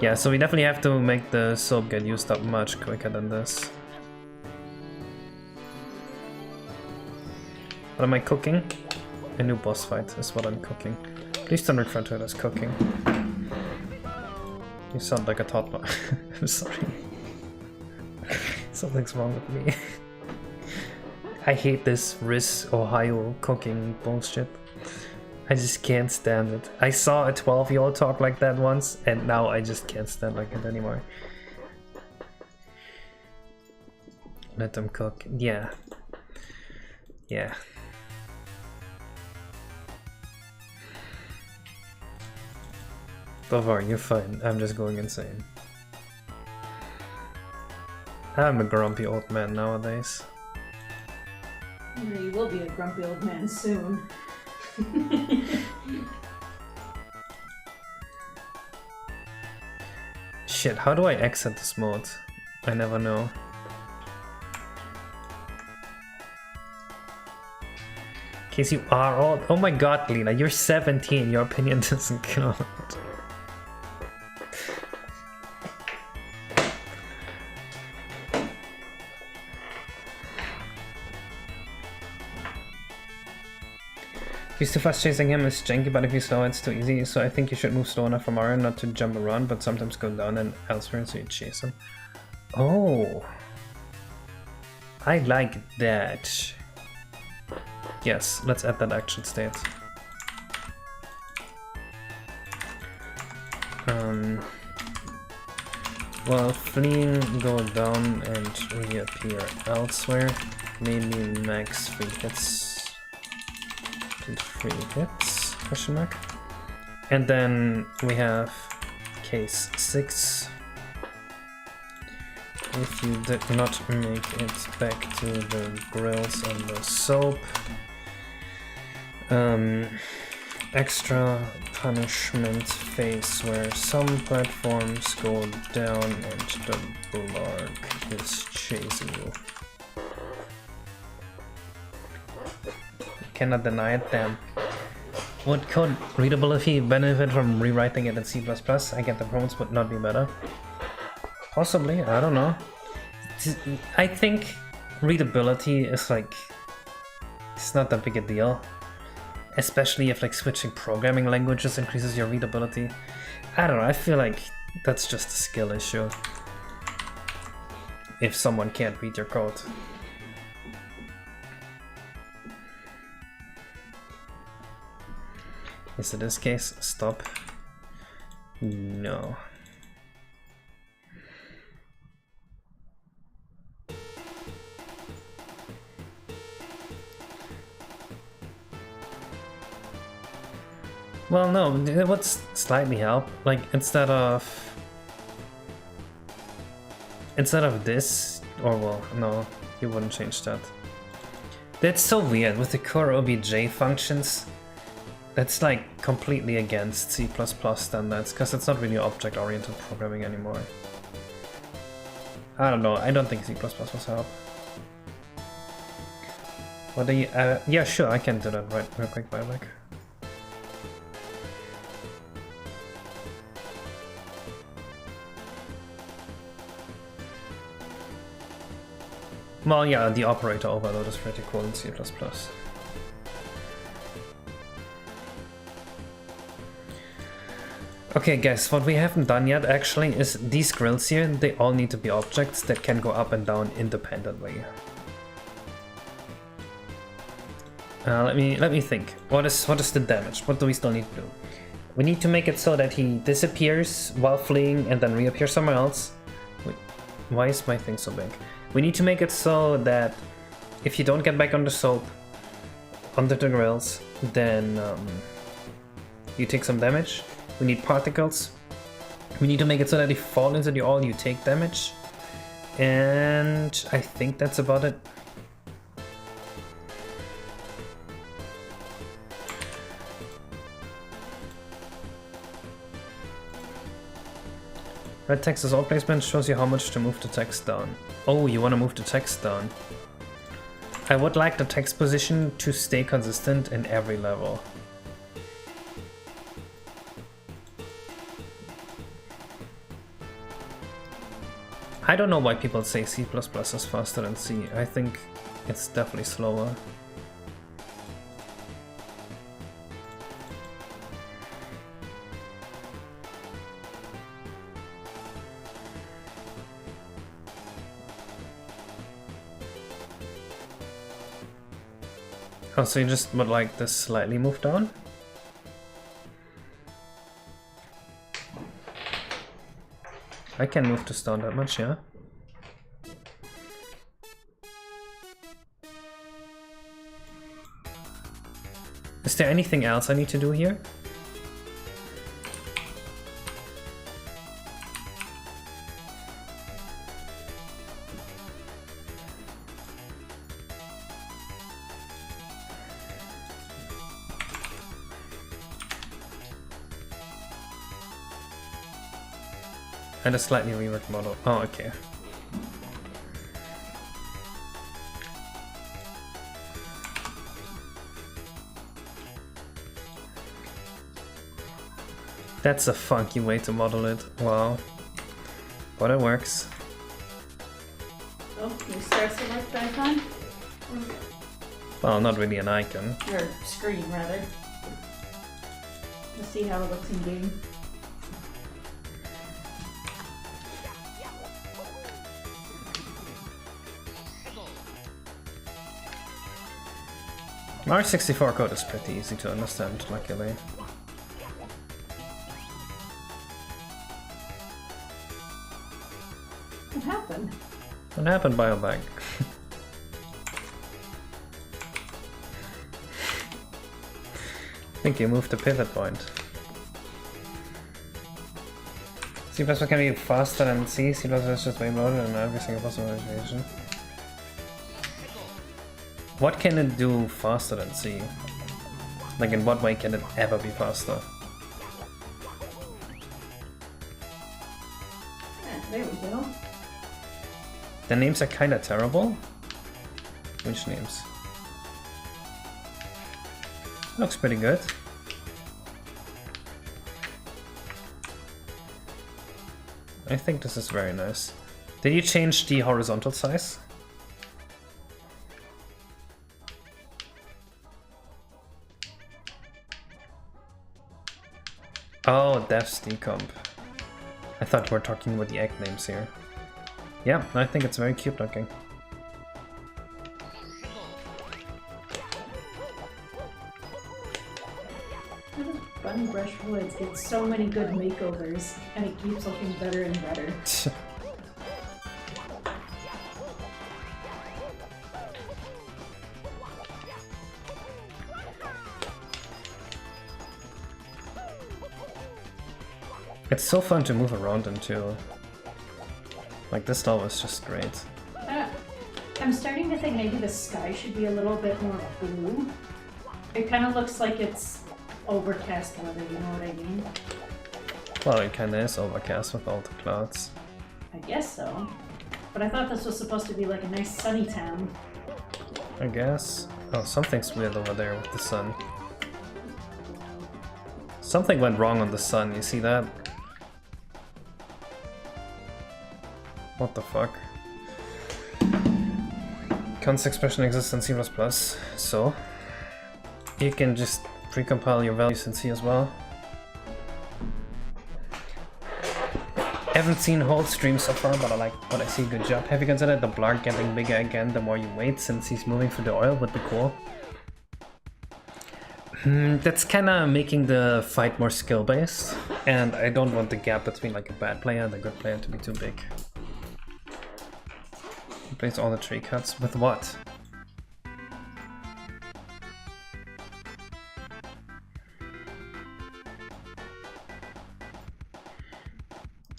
B: Yeah, so we definitely have to make the soap get used up much quicker than this. What am I cooking? A new boss fight is what I'm cooking. Please don't refer to it as cooking. You sound like a toddler. I'm sorry. Something's wrong with me. I hate this Riz, Ohio cooking bullshit. I just can't stand it. I saw a 12-year-old talk like that once, and now I just can't stand like it anymore. Let them cook. Yeah. Yeah. Don't worry, you're fine. I'm just going insane. I'm a grumpy old man nowadays.
A: You will be a grumpy old man soon.
B: Shit, how do I exit this mode? I never know. In case you are old. Oh my god, Lena, you're 17. Your opinion doesn't count. If he's too fast, chasing him is janky, but if you slow, it's too easy. So I think you should move slow enough from Mario not to jump around, but sometimes go down and elsewhere so you chase him. Oh, I like that. Yes, let's add that action state. Well, fleeing, go down and reappear elsewhere. Maybe max 3 hits. 3 hits, question mark. And then we have case 6. If you did not make it back to the grills and the soap, extra punishment phase where some platforms go down and the blarrg is chasing you. Cannot deny it, damn. Would code readability benefit from rewriting it in C++? I get the prompts would not be better. Possibly, I don't know. I think readability is like, it's not that big a deal. Especially if like switching programming languages increases your readability. I don't know, I feel like that's just a skill issue. If someone can't read your code. Is it this case? Stop. No. Well, no, it would slightly help. Like, instead of this, or well, no, you wouldn't change that. That's so weird with the core OBJ functions. That's like completely against C++ standards, because it's not really object-oriented programming anymore. I don't know, I don't think C++ will help. What do you, yeah, sure, I can do that real quick, blarrg. Well, yeah, the operator overload is pretty cool in C++. Okay guys, what we haven't done yet actually is these grills here, they all need to be objects that can go up and down independently. Let me think. What is the damage? What do we still need to do? We need to make it so that he disappears while fleeing and then reappears somewhere else. Wait, why is my thing so big? We need to make it so that if you don't get back on the soap, under the grills, then you take some damage. We need particles. We need to make it so that if you fall into the oil, you take damage. And I think that's about it. Red text as all placement shows you how much to move the text down. Oh, you want to move the text down. I would like the text position to stay consistent in every level. I don't know why people say C++ is faster than C. I think it's definitely slower. Oh, so you just would like this slightly moved down? I can move this down that much, yeah? Is there anything else I need to do here? And a slightly reworked model. Oh, okay. That's a funky way to model it. Wow. But it works.
A: Oh, can you start select icon?
B: Well, not really an icon.
A: Your screen, rather. Let's see how it looks in game.
B: R64 code is pretty easy to understand, luckily.
A: What happened?
B: What happened, blarrg? I think you moved the pivot point. C++ can be faster than C. C++ is just way loaded in every single possible situation. What can it do faster than C? Like, in what way can it ever be faster?
A: Yeah, there we go.
B: The names are kinda terrible. Which names? Looks pretty good. I think this is very nice. Did you change the horizontal size? Oh, devs decomp. I thought we were talking about the egg names here. Yeah, I think it's very cute looking.
A: Bunny Brush Woods gets so many good makeovers, and it keeps looking better and better.
B: It's so fun to move around into. Like, this level is just great.
A: I'm starting to think maybe the sky should be a little bit more blue. It kind of looks like it's overcast weather, you know what I mean?
B: Well, it kinda is overcast with all the clouds.
A: I guess so. But I thought this was supposed to be like a nice sunny town.
B: I guess. Oh, something's weird over there with the sun. Something went wrong on the sun, you see that? What the fuck? Const expression exists in C++, so you can just precompile your values in C as well. Haven't seen whole stream so far, but I like what I see. Good job. Have you considered the blarrg getting bigger again the more you wait, since he's moving through the oil? Would be cool. That's kinda making the fight more skill-based, and I don't want the gap between like a bad player and a good player to be too big. Replace all the tree cuts with what?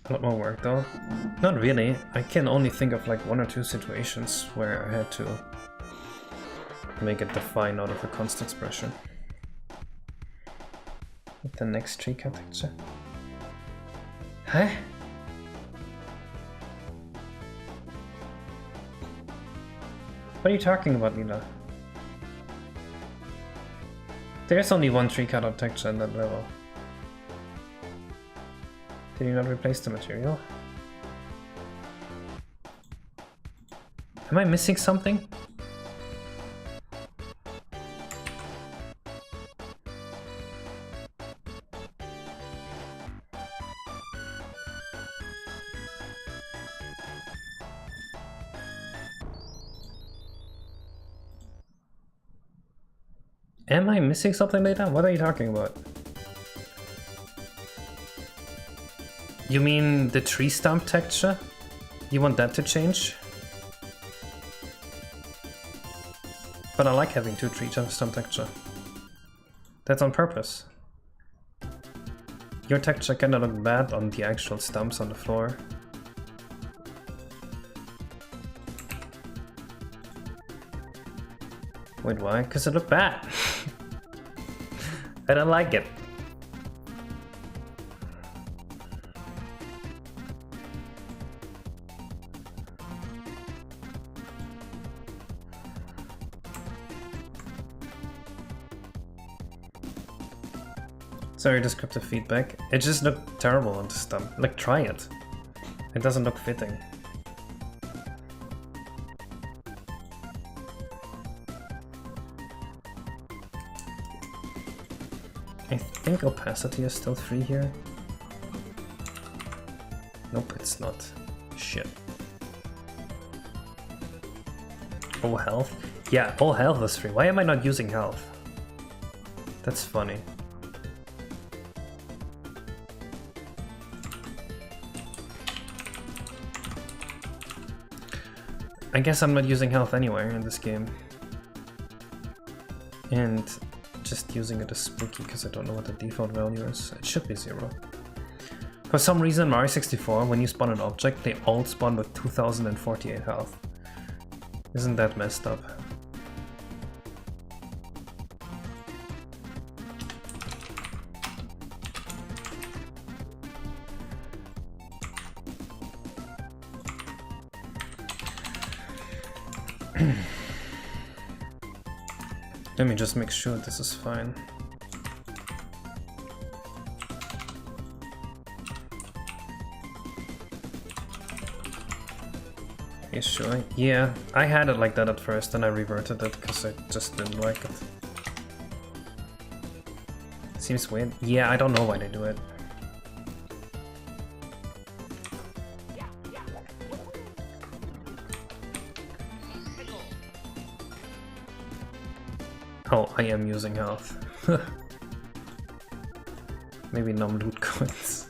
B: A lot more work though. Not really. I can only think of like 1 or 2 situations where I had to make it define out of a const expression. With the next tree cut texture. Huh? What are you talking about, Lila? There's only 1 tree cutout texture in that level. Did you not replace the material? Am I missing something? Am I missing something, Nathan? What are you talking about? You mean the tree stump texture? You want that to change? But I like having 2 tree stump texture. That's on purpose. Your texture kinda look bad on the actual stumps on the floor. Wait, why? Because it looked bad. I don't like it. Sorry, descriptive feedback. It just looked terrible on the stump. Like, try it. It doesn't look fitting. I think opacity is still free here. Nope, it's not. Shit. All health? Yeah, all health is free. Why am I not using health? That's funny. I guess I'm not using health anywhere in this game. And just using it as spooky because I don't know what the default value is. It should be 0. For some reason, Mario 64, when you spawn an object, they all spawn with 2048 health. Isn't that messed up? Let me just make sure this is fine. You sure? Yeah, I had it like that at first and I reverted it because I just didn't like it. Seems weird. Yeah, I don't know why they do it. Oh, I am using health. Maybe non-loot coins.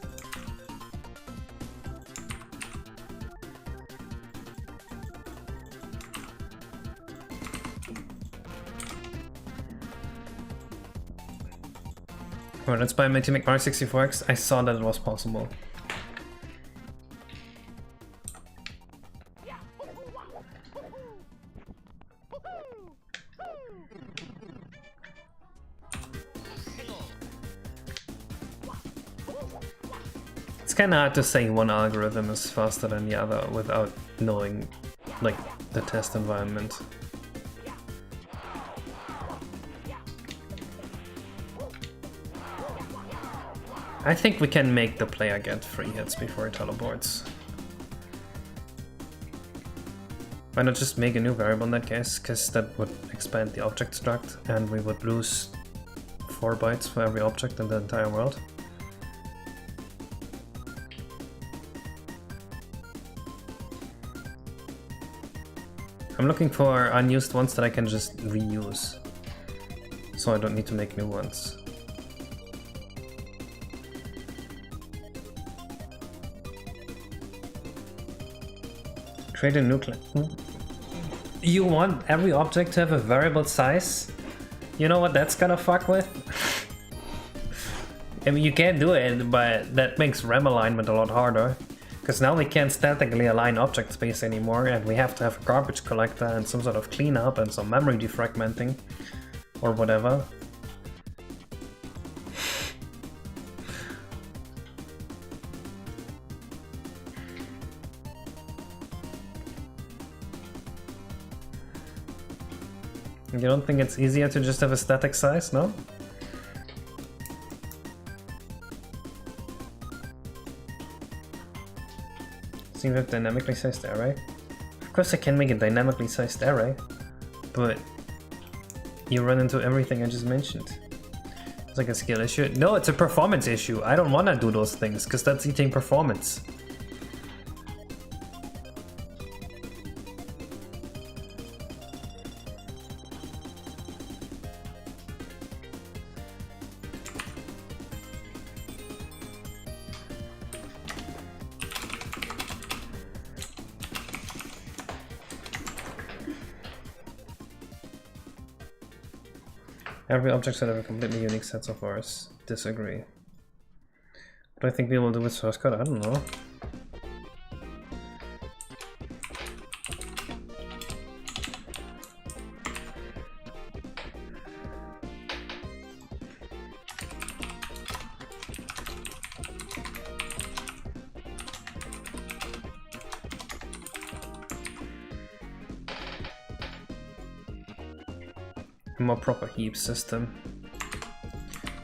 B: Well, let's buy to make blarrg64x. I saw that it was possible. It's kind of hard to say one algorithm is faster than the other without knowing, like, the test environment. I think we can make the player get 3 hits before it teleports. Why not just make a new variable in that case, because that would expand the object struct and we would lose 4 bytes for every object in the entire world. I'm looking for unused ones that I can just reuse, so I don't need to make new ones. Create a new class. You want every object to have a variable size? You know what that's gonna fuck with? I mean, you can do it, but that makes RAM alignment a lot harder. Because now we can't statically align object space anymore, and we have to have a garbage collector and some sort of cleanup and some memory defragmenting or whatever. You don't think it's easier to just have a static size, no? So you have dynamically sized array? Of course I can make a dynamically sized array, but you run into everything I just mentioned. It's like a skill issue. No, it's a performance issue. I don't want to do those things, because that's eating performance. Every object should have a completely unique set of vars. Disagree. What do I think we will do with source code? I don't know. More proper heap system.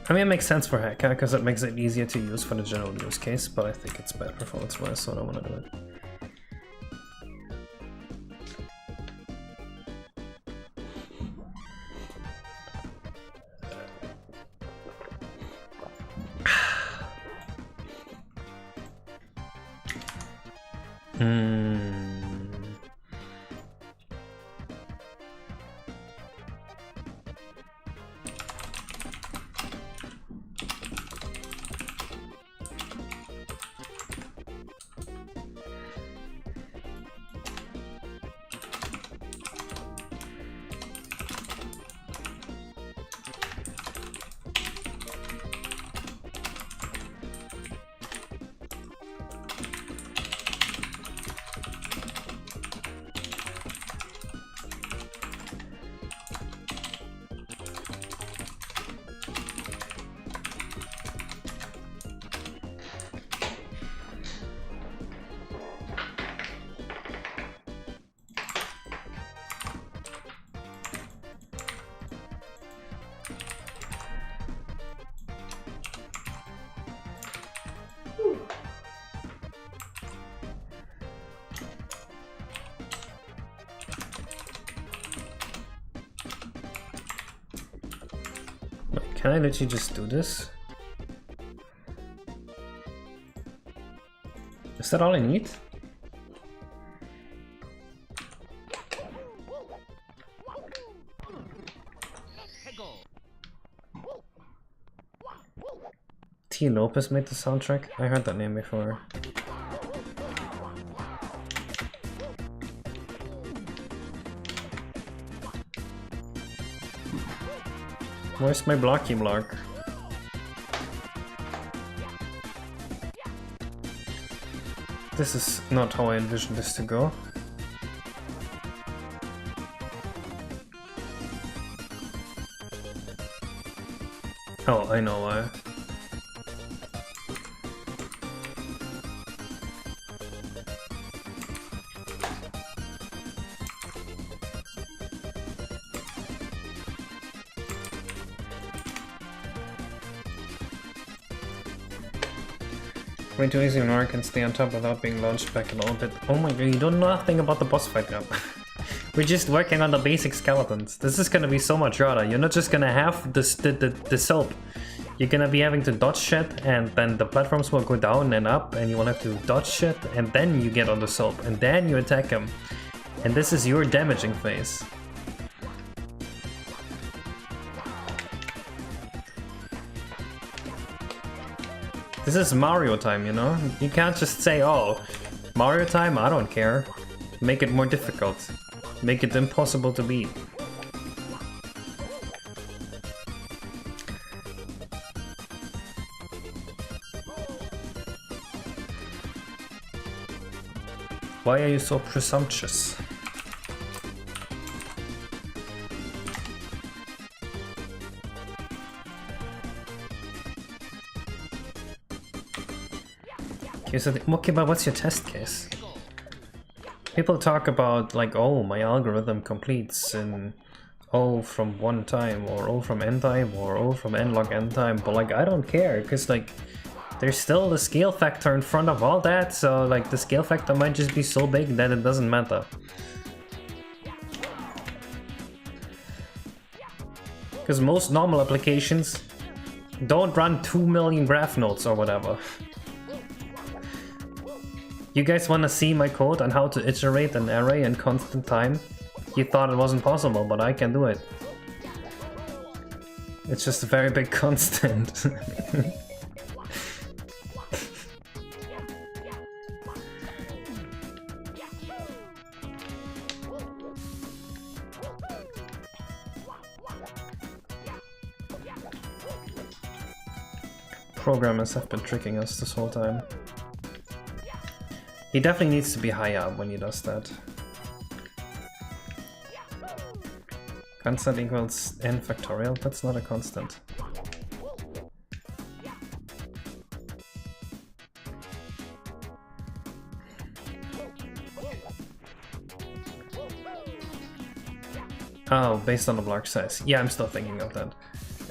B: I mean, it makes sense for Hacker because it makes it easier to use for the general use case, but I think it's bad performance wise, so I don't want to do it. Can I literally just do this? Is that all I need? T. Lopez made the soundtrack? I heard that name before. Where's my blocky block? This is not how I envisioned this to go. Oh, I know why. Way too easy when can stay on top without being launched back a little bit. Oh my god, you know nothing about the boss fight yet. We're just working on the basic skeletons. This is gonna be so much harder. You're not just gonna have the soap. You're gonna be having to dodge shit, and then the platforms will go down and up, and you will have to dodge shit, and then you get on the soap, and then you attack him. And this is your damaging phase. This is Mario time, you know? You can't just say, oh, Mario time, I don't care. Make it more difficult. Make it impossible to beat. Why are you so presumptuous? Okay, but what's your test case? People talk about like, oh, my algorithm completes in O from 1 time, or O from n time, or O from n log n time, but like, I don't care, because like, there's still the scale factor in front of all that, so like, the scale factor might just be so big that it doesn't matter. Because most normal applications don't run 2 million graph nodes or whatever. You guys want to see my code on how to iterate an array in constant time? You thought it wasn't possible, but I can do it. It's just a very big constant. Programmers have been tricking us this whole time. He definitely needs to be higher up when he does that. Constant equals n factorial? That's not a constant. Oh, based on the blarrg size. Yeah, I'm still thinking of that.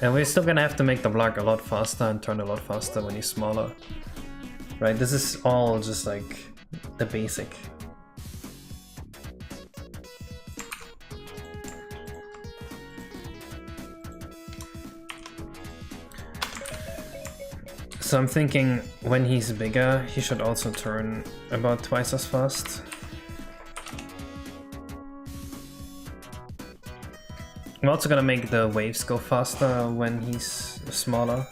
B: And we're still gonna have to make the blarrg a lot faster and turn a lot faster when he's smaller. Right, this is all just like the basic. So I'm thinking when he's bigger, he should also turn about twice as fast. I'm also gonna make the waves go faster when he's smaller.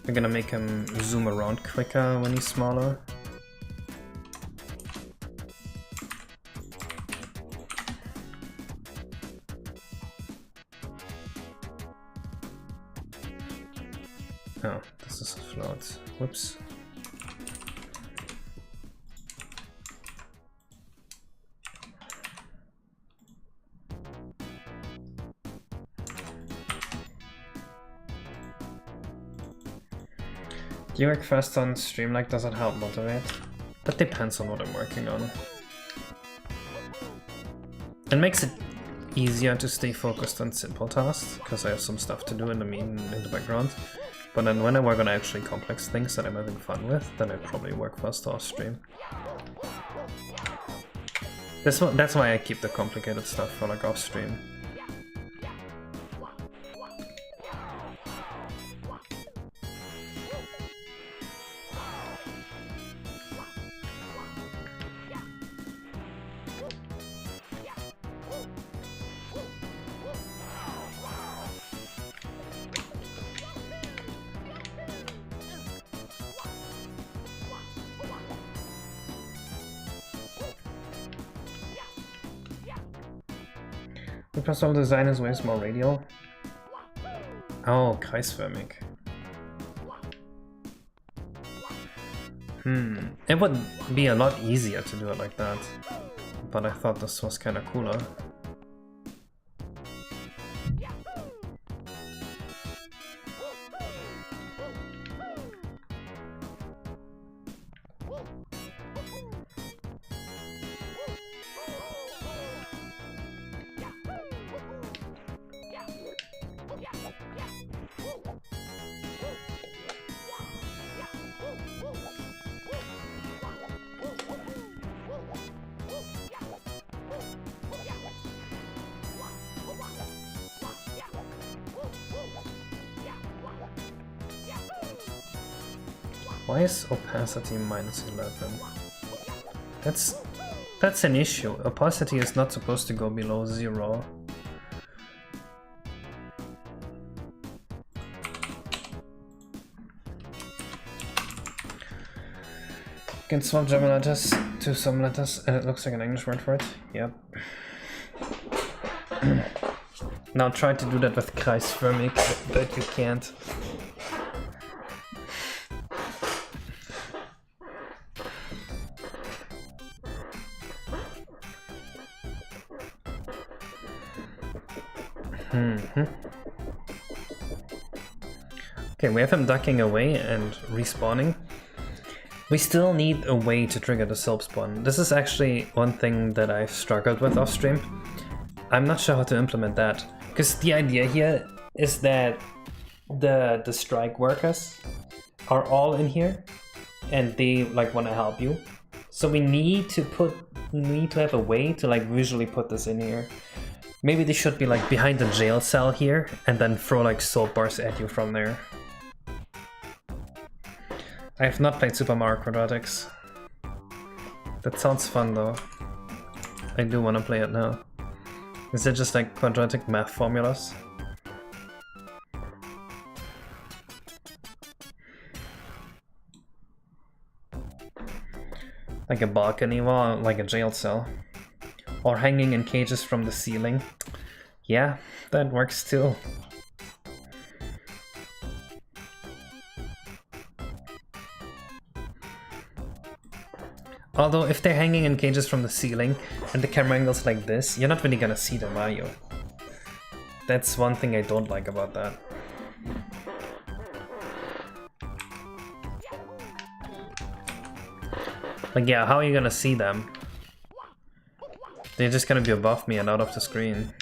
B: We're gonna make him zoom around quicker when he's smaller. Oh, this is a float. Whoops. Do you work fast on stream? Like, does it help motivate? That depends on what I'm working on. It makes it easier to stay focused on simple tasks, because I have some stuff to do in the background. But then when I work on actually complex things that I'm having fun with, then I probably work faster off stream. That's why I keep the complicated stuff for like off stream. The personal design is way more radial. Oh, kreisförmig. It would be a lot easier to do it like that, but I thought this was kind of cooler. Why is opacity -11? That's an issue. Opacity is not supposed to go below 0. Can swap German letters to some letters and it looks like an English word for it. Yep. Now try to do that with kreisförmig, but you can't. Okay, we have him ducking away and respawning. We still need a way to trigger the silp spawn. This is actually one thing that I've struggled with off stream. I'm not sure how to implement that, because the idea here is that the strike workers are all in here and they like want to help you. So we need to have a way to like visually put this in here. Maybe they should be like behind the jail cell here and then throw like soap bars at you from there. I have not played Super Mario Quadratics. That sounds fun though. I do want to play it now. Is it just like quadratic math formulas? Like a balcony wall, like a jail cell. Or hanging in cages from the ceiling. Yeah, that works too. Although if they're hanging in cages from the ceiling and the camera angle's like this, you're not really gonna see them, are you? That's one thing I don't like about that. Like, yeah, how are you gonna see them? They're just gonna be above me and out of the screen.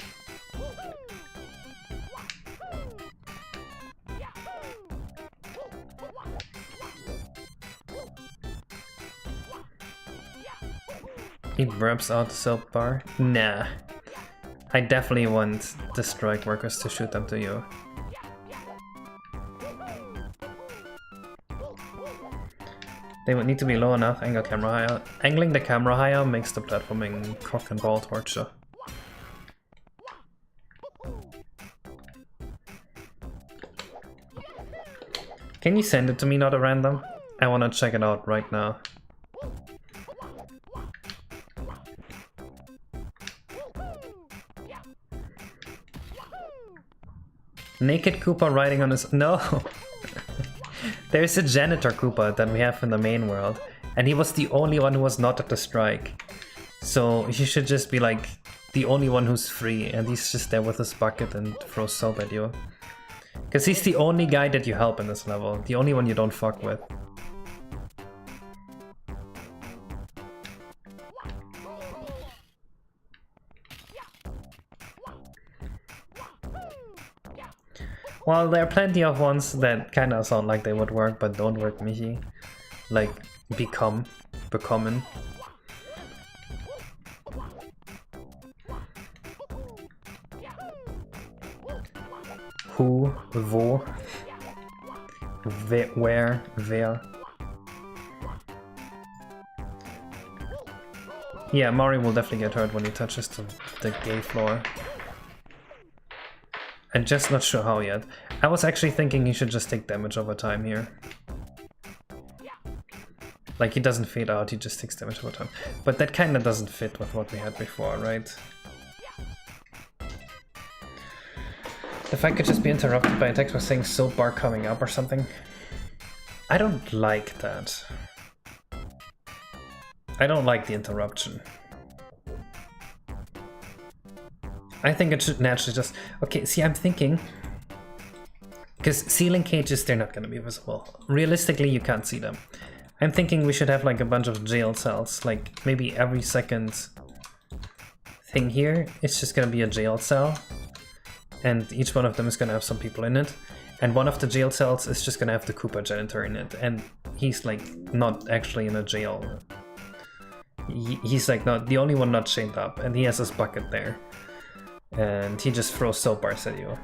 B: He burps out the soap bar? Nah. I definitely want the strike workers to shoot them to you. They would need to be low enough, angle camera higher. Angling the camera higher makes the platforming cock and ball torture. Can you send it to me, not a random? I wanna check it out right now. Naked Koopa riding on his... No! There's a janitor Koopa that we have in the main world, and he was the only one who was not at the strike. So he should just be like the only one who's free, and he's just there with his bucket and throws soap at you. Because he's the only guy that you help in this level, the only one you don't fuck with. Well, there are plenty of ones that kinda sound like they would work, but don't work, Michi. Like, becoming. who, wo, where, wer. Yeah, Mari will definitely get hurt when he touches the gay floor. I'm just not sure how yet. I was actually thinking he should just take damage over time here. Like, he doesn't fade out, he just takes damage over time. But that kinda doesn't fit with what we had before, right? If I could just be interrupted by attacks with saying soap bar coming up or something. I don't like that. I don't like the interruption. I think it should naturally just... Okay, see, I'm thinking... Because ceiling cages, they're not gonna be visible. Realistically, you can't see them. I'm thinking we should have like a bunch of jail cells. Like, maybe every second thing here, it's just gonna be a jail cell. And each one of them is gonna have some people in it. And one of the jail cells is just gonna have the Koopa janitor in it. And he's like not actually in a jail. He's like not the only one not chained up, and he has his bucket there. And he just throws soap bars at you.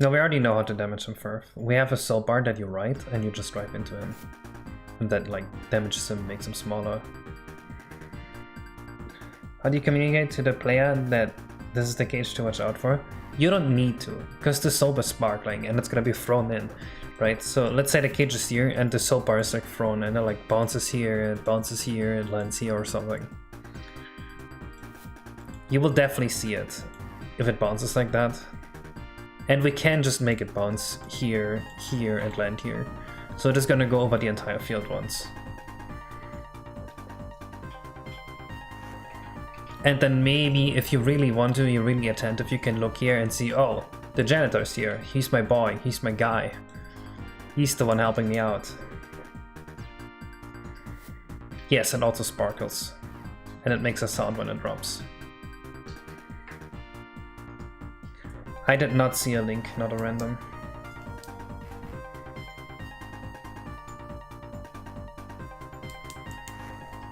B: No, we already know how to damage him first. We have a soap bar that you write, and you just drive into him. And that, like, damages him, makes him smaller. How do you communicate to the player that this is the cage to watch out for? You don't need to, because the soap is sparkling, and it's gonna be thrown in, right? So let's say the cage is here, and the soap bar is, like, thrown, and it, like, bounces here, it lands here, or something. You will definitely see it, if it bounces like that. And we can just make it bounce here, here, and land here. So it is gonna go over the entire field once. And then maybe, if you really want to, you're really attentive, you can look here and see, oh, the janitor's here. He's my boy, he's my guy. He's the one helping me out. Yes, it also sparkles. And it makes a sound when it drops. I did not see a link, not a random.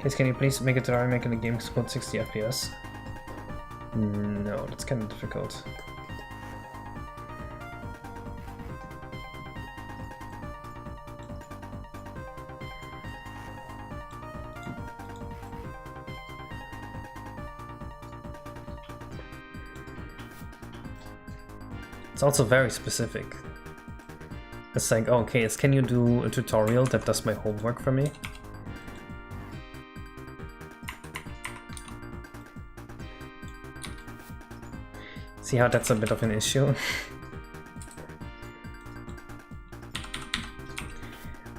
B: Guys, can you please make it to our making the game code 60 FPS? No, that's kind of difficult. It's also very specific. It's like, okay, can you do a tutorial that does my homework for me? See how that's a bit of an issue?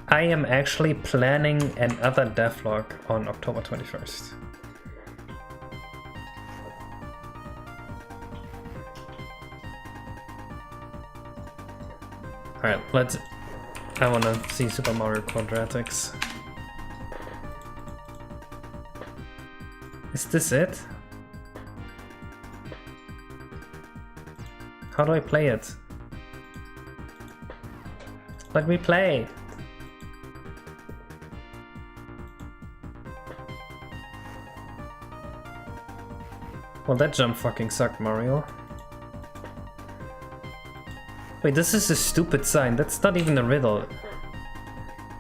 B: I am actually planning another devlog on October 21st. Alright, I wanna see Super Mario Quadratics. Is this it? How do I play it? Let me play! Well, that jump fucking sucked, Mario. Wait, this is a stupid sign. That's not even a riddle.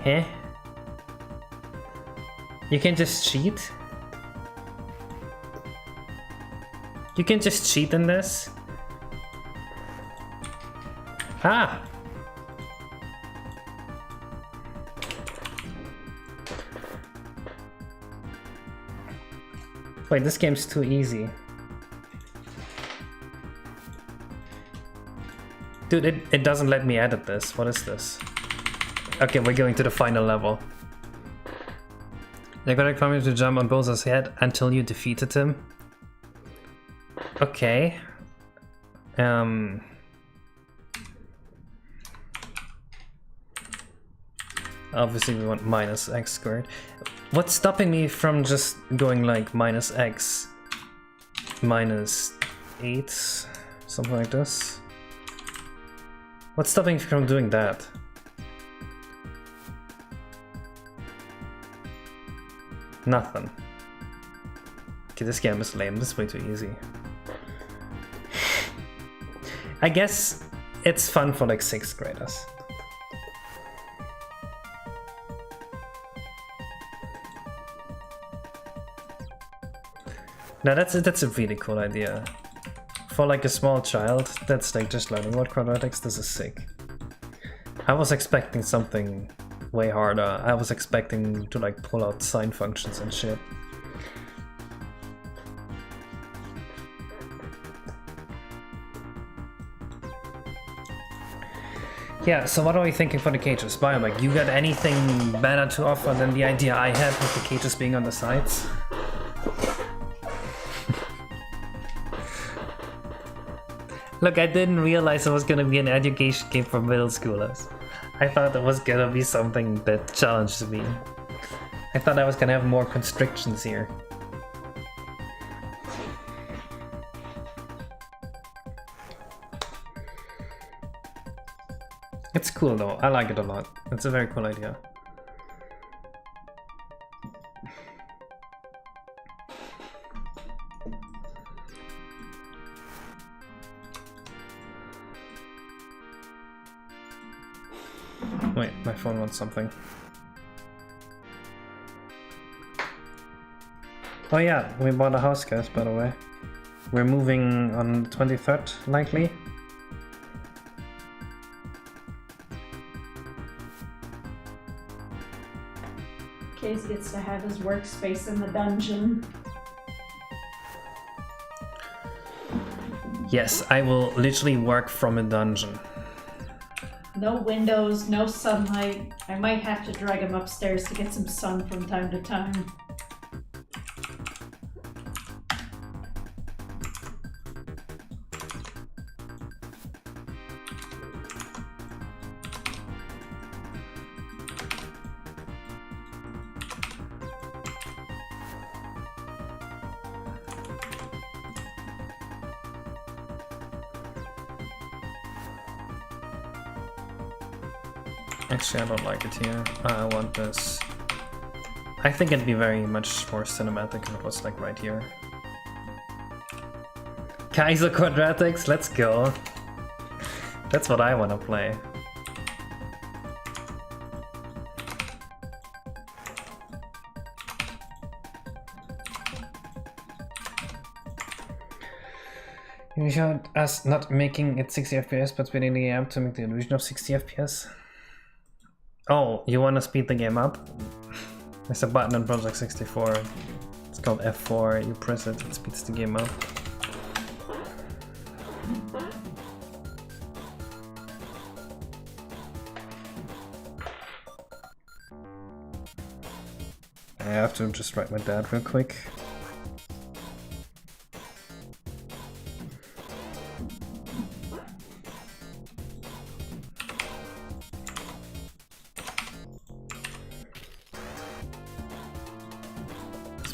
B: Huh? You can just cheat? You can just cheat in this? Ah! Wait, this game's too easy. Dude, it doesn't let me edit this. What is this? Okay, we're going to the final level. You're gonna come to jump on Bowser's head until you defeated him. Okay. Obviously we want minus x squared. What's stopping me from just going like minus x minus 8? Something like this? What's stopping me from doing that? Nothing. Okay, this game is lame. This is way too easy. I guess it's fun for like 6th graders. Now that's a really cool idea. For like a small child, that's like just learning word quadratics. This is sick. I was expecting something way harder. I was expecting to like pull out sine functions and shit. Yeah, so what are we thinking for the cages? Biomech, you got anything better to offer than the idea I had with the cages being on the sides? Look, I didn't realize it was gonna be an education game for middle schoolers. I thought it was gonna be something that challenged me. I thought I was gonna have more constrictions here. It's cool though, I like it a lot. It's a very cool idea. Wait, my phone wants something. Oh yeah, we bought a house, guys, by the way. We're moving on the 23rd, likely.
A: Case gets to have his workspace in the dungeon.
B: Yes, I will literally work from a dungeon.
A: No windows, no sunlight. I might have to drag him upstairs to get some sun from time to time.
B: Actually, I don't like it here. I want this. I think it'd be very much more cinematic if it was like right here. Kaiser quadratics, let's go. That's what I want to play. You showed us not making it 60 FPS but speeding the game up to make the illusion of 60 FPS. Oh, you want to speed the game up? There's a button on Project 64. It's called F4. You press it, it speeds the game up. I have to just write my dad real quick.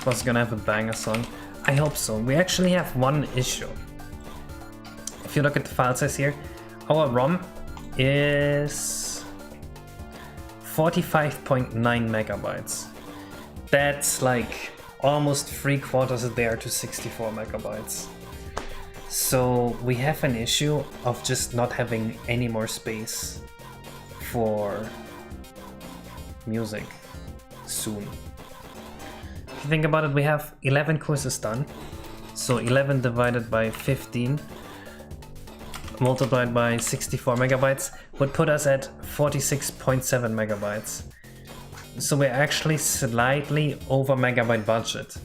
B: Was gonna have a banger song. I hope so. We actually have one issue. If you look at the file size here, our ROM is 45.9 megabytes. That's like almost 3/4 there to 64 megabytes. So we have an issue of just not having any more space for music soon. If you think about it, we have 11 courses done. So 11 divided by 15 multiplied by 64 megabytes would put us at 46.7 megabytes. So we're actually slightly over megabyte budget.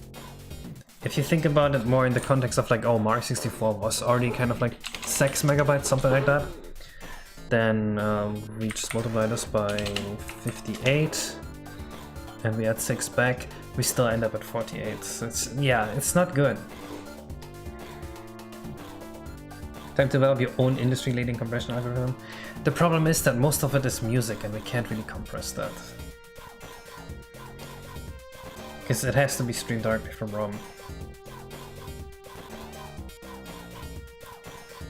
B: If you think about it more in the context of like, oh, Mario 64 was already kind of like 6 megabytes, something like that, then we just multiply this by 58 and we add 6 back. We still end up at 48. So it's not good. Time to develop your own industry-leading compression algorithm. The problem is that most of it is music and we can't really compress that. Because it has to be streamed directly from ROM.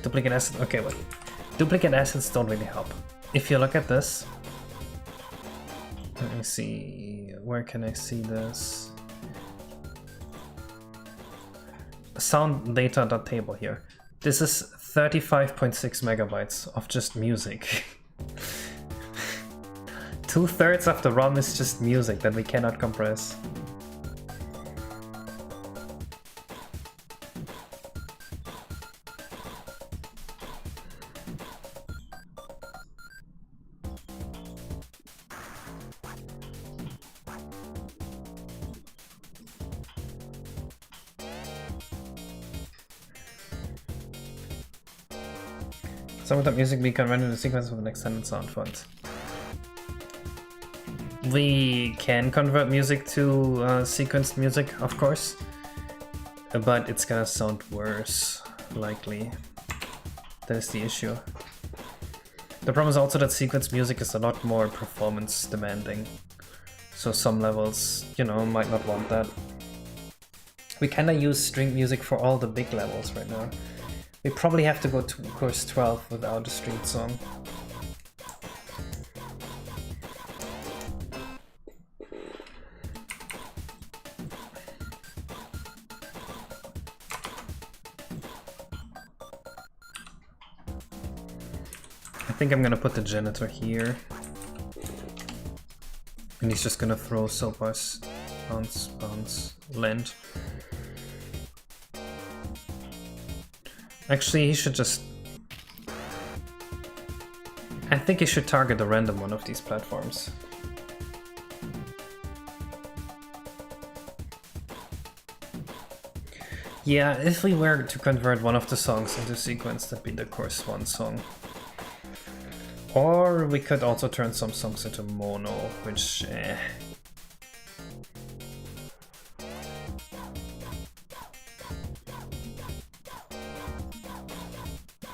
B: Duplicate assets, okay, wait. Duplicate assets don't really help. If you look at this, let me see, where can I see this? sound data.table here. This is 35.6 megabytes of just music. 2/3 of the ROM is just music that we cannot compress. Some of the music we can render the sequence with an extended sound font. We can convert music to sequenced music, of course, but it's gonna sound worse, likely. That is the issue. The problem is also that sequenced music is a lot more performance demanding, so some levels, you know, might not want that. We kinda use string music for all the big levels right now. We probably have to go to course 12 without a street song. I think I'm gonna put the janitor here. And he's just gonna throw soap bars, bounce, land. Actually, he should just... I think he should target a random one of these platforms. Yeah, if we were to convert one of the songs into sequence, that'd be the course 1 song. Or we could also turn some songs into mono, which...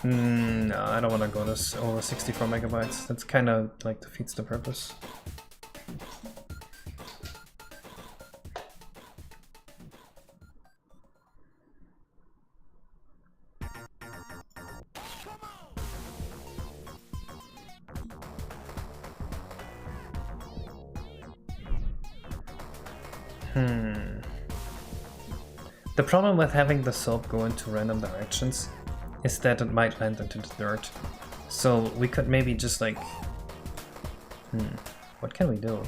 B: No, I don't want to go this over 64 megabytes. That's kind of like defeats the purpose. The problem with having the soap go into random directions is that it might land into the dirt. So we could maybe just like... what can we do?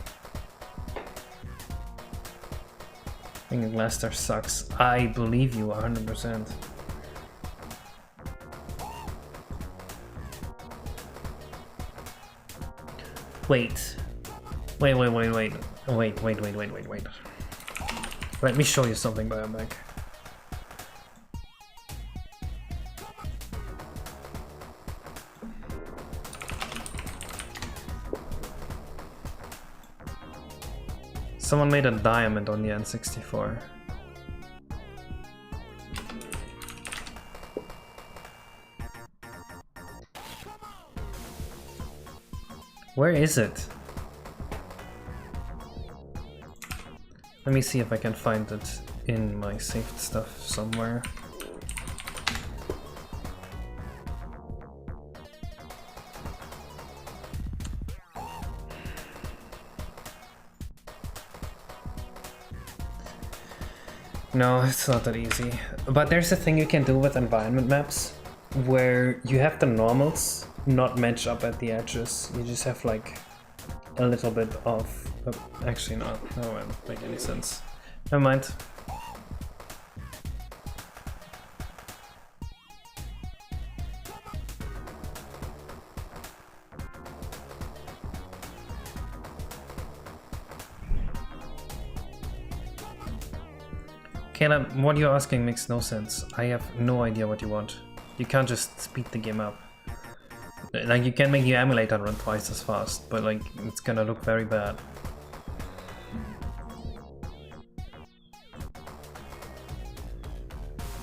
B: Being Glaster sucks. I believe you 100%. Wait. Wait. Let me show you something, blarrg. Someone made a diamond on the N64. Where is it? Let me see if I can find it in my saved stuff somewhere. No, it's not that easy. But there's a thing you can do with environment maps where you have the normals not match up at the edges. You just have like a little bit of... actually not, that won't make any sense. Never mind. Caleb, what you're asking makes no sense. I have no idea what you want. You can't just speed the game up. Like, you can make your emulator run twice as fast, but like, it's gonna look very bad.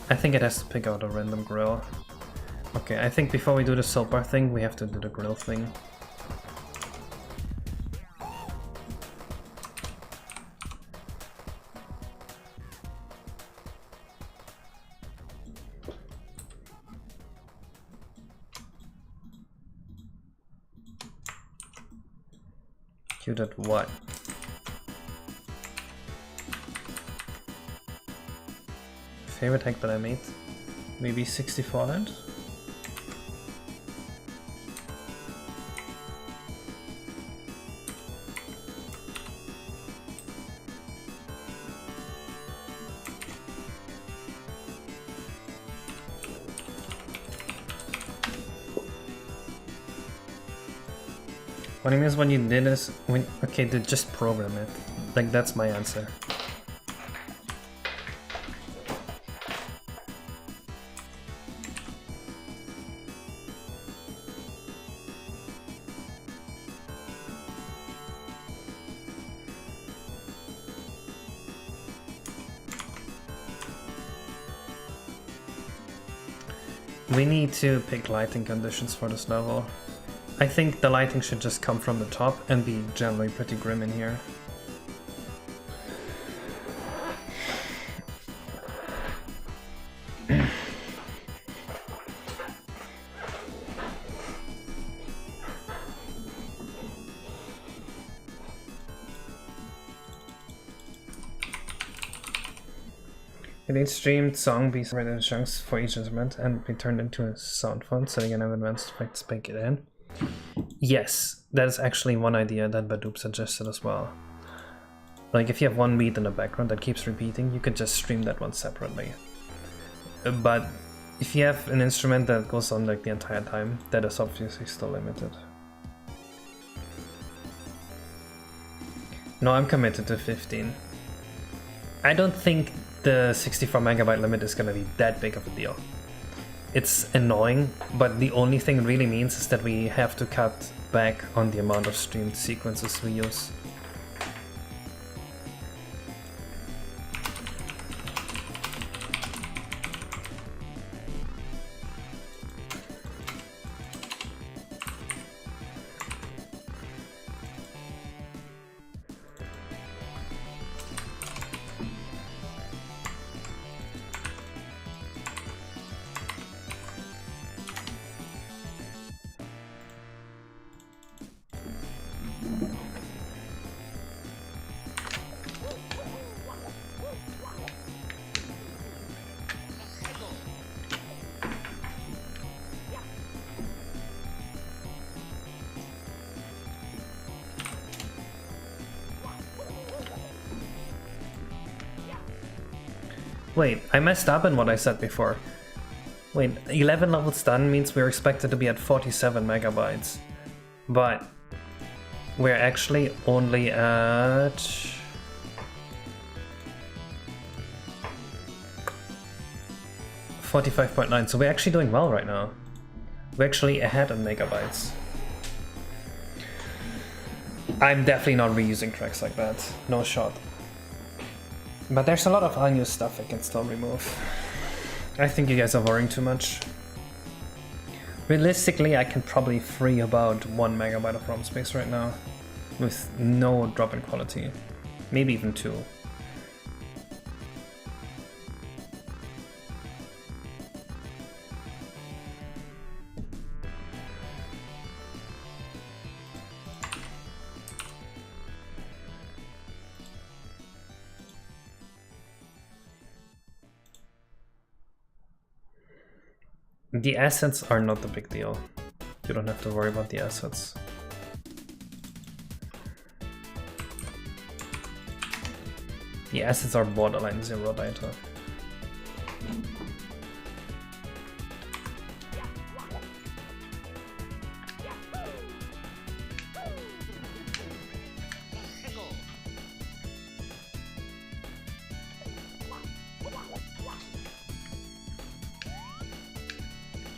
B: I think it has to pick out a random grill. Okay, I think before we do the soap bar thing, we have to do the grill thing. Queued at what? favorite hack that I made? Maybe 6400? What I mean is when you did is when okay, to just program it. Like that's my answer. We need to pick lighting conditions for this level. I think the lighting should just come from the top and be generally pretty grim in here. It needs streamed song be separated in chunks for each instrument and be turned into a sound font so you can have advanced effects bake it in. Yes, that is actually one idea that Badoop suggested as well. Like if you have one beat in the background that keeps repeating, you could just stream that one separately. But if you have an instrument that goes on like the entire time, that is obviously still limited. No, I'm committed to 15. I don't think the 64 megabyte limit is gonna be that big of a deal. It's annoying, but the only thing it really means is that we have to cut back on the amount of streamed sequences we use. Wait, I messed up in what I said before. Wait, 11 levels done means we're expected to be at 47 megabytes. But we're actually only at... 45.9, so we're actually doing well right now. We're actually ahead in megabytes. I'm definitely not reusing tracks like that, no shot. But there's a lot of unused stuff I can still remove. I think you guys are worrying too much. Realistically, I can probably free about 1 megabyte of ROM space right now, with no drop in quality. Maybe even 2. The assets are not the big deal. You don't have to worry about the assets. The assets are borderline zero data.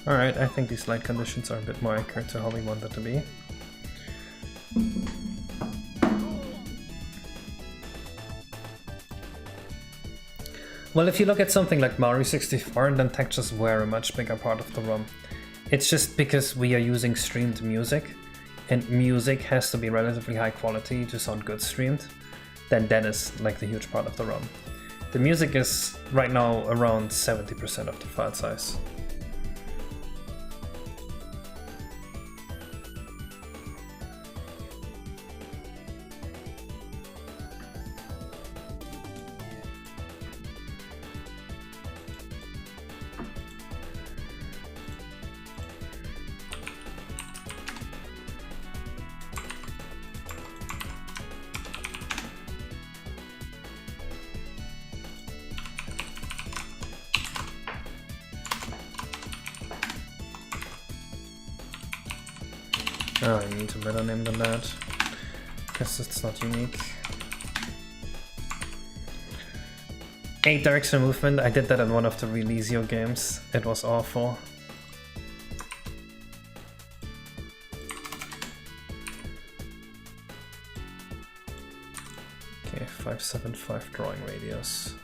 B: Alright, I think these light conditions are a bit more accurate to how we want it to be. Well, if you look at something like Mario 64, then textures were a much bigger part of the ROM. It's just because we are using streamed music, and music has to be relatively high quality to sound good streamed, then that is like the huge part of the ROM. The music is right now around 70% of the file size. Oh, I need a better name than that. Guess it's not unique. 8 direction movement. I did that in one of the Releasio games. It was awful. Okay, 575 drawing radius.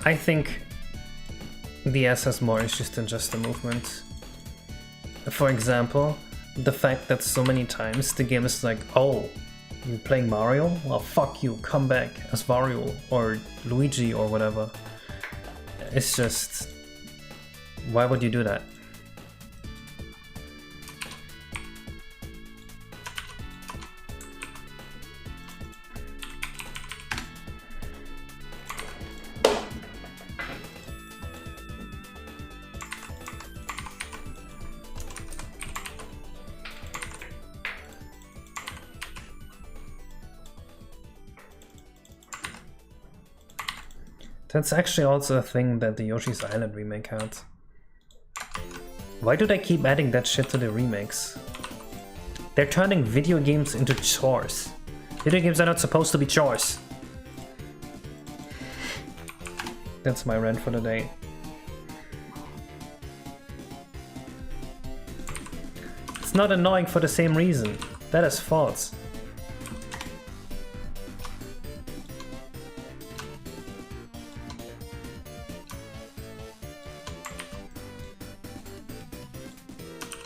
B: I think the S has more issues than just the movement. For example, the fact that so many times the game is like, oh, you're playing Mario? Well, fuck you, come back as Wario or Luigi or whatever. It's just, why would you do that? That's actually also a thing that the Yoshi's Island remake had. Why do they keep adding that shit to the remakes? They're turning video games into chores. Video games are not supposed to be chores. That's my rant for the day. It's not annoying for the same reason. That is false.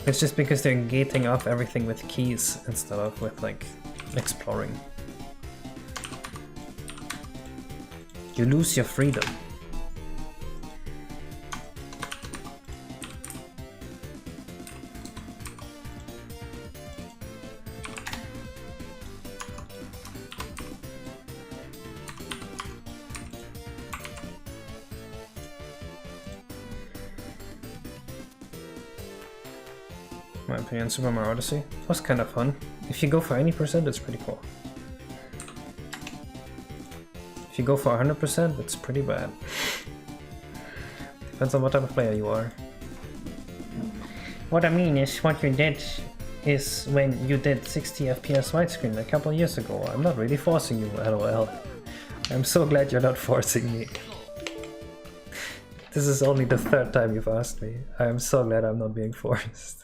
B: It's just because they're gating off everything with keys instead of with, like, exploring. You lose your freedom. My opinion, Super Mario Odyssey was kind of fun. If you go for any percent, it's pretty cool. If you go for 100%, it's pretty bad. Depends on what type of player you are. What I mean is, what you did is when you did 60 FPS widescreen a couple years ago. I'm not really forcing you, lol. I'm so glad you're not forcing me. This is only the 3rd time you've asked me. I'm so glad I'm not being forced.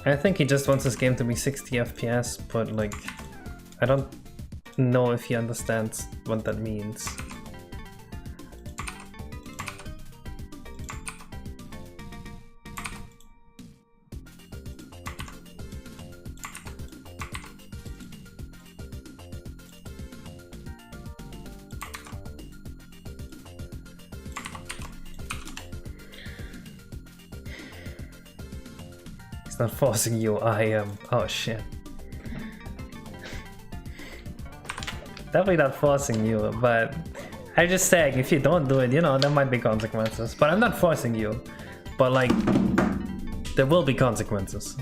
B: I think he just wants his game to be 60 FPS, but like, I don't know if he understands what that means. Not forcing you, I am. Oh shit. Definitely not forcing you, but I'm just saying if you don't do it, you know, there might be consequences. But I'm not forcing you. But like, there will be consequences.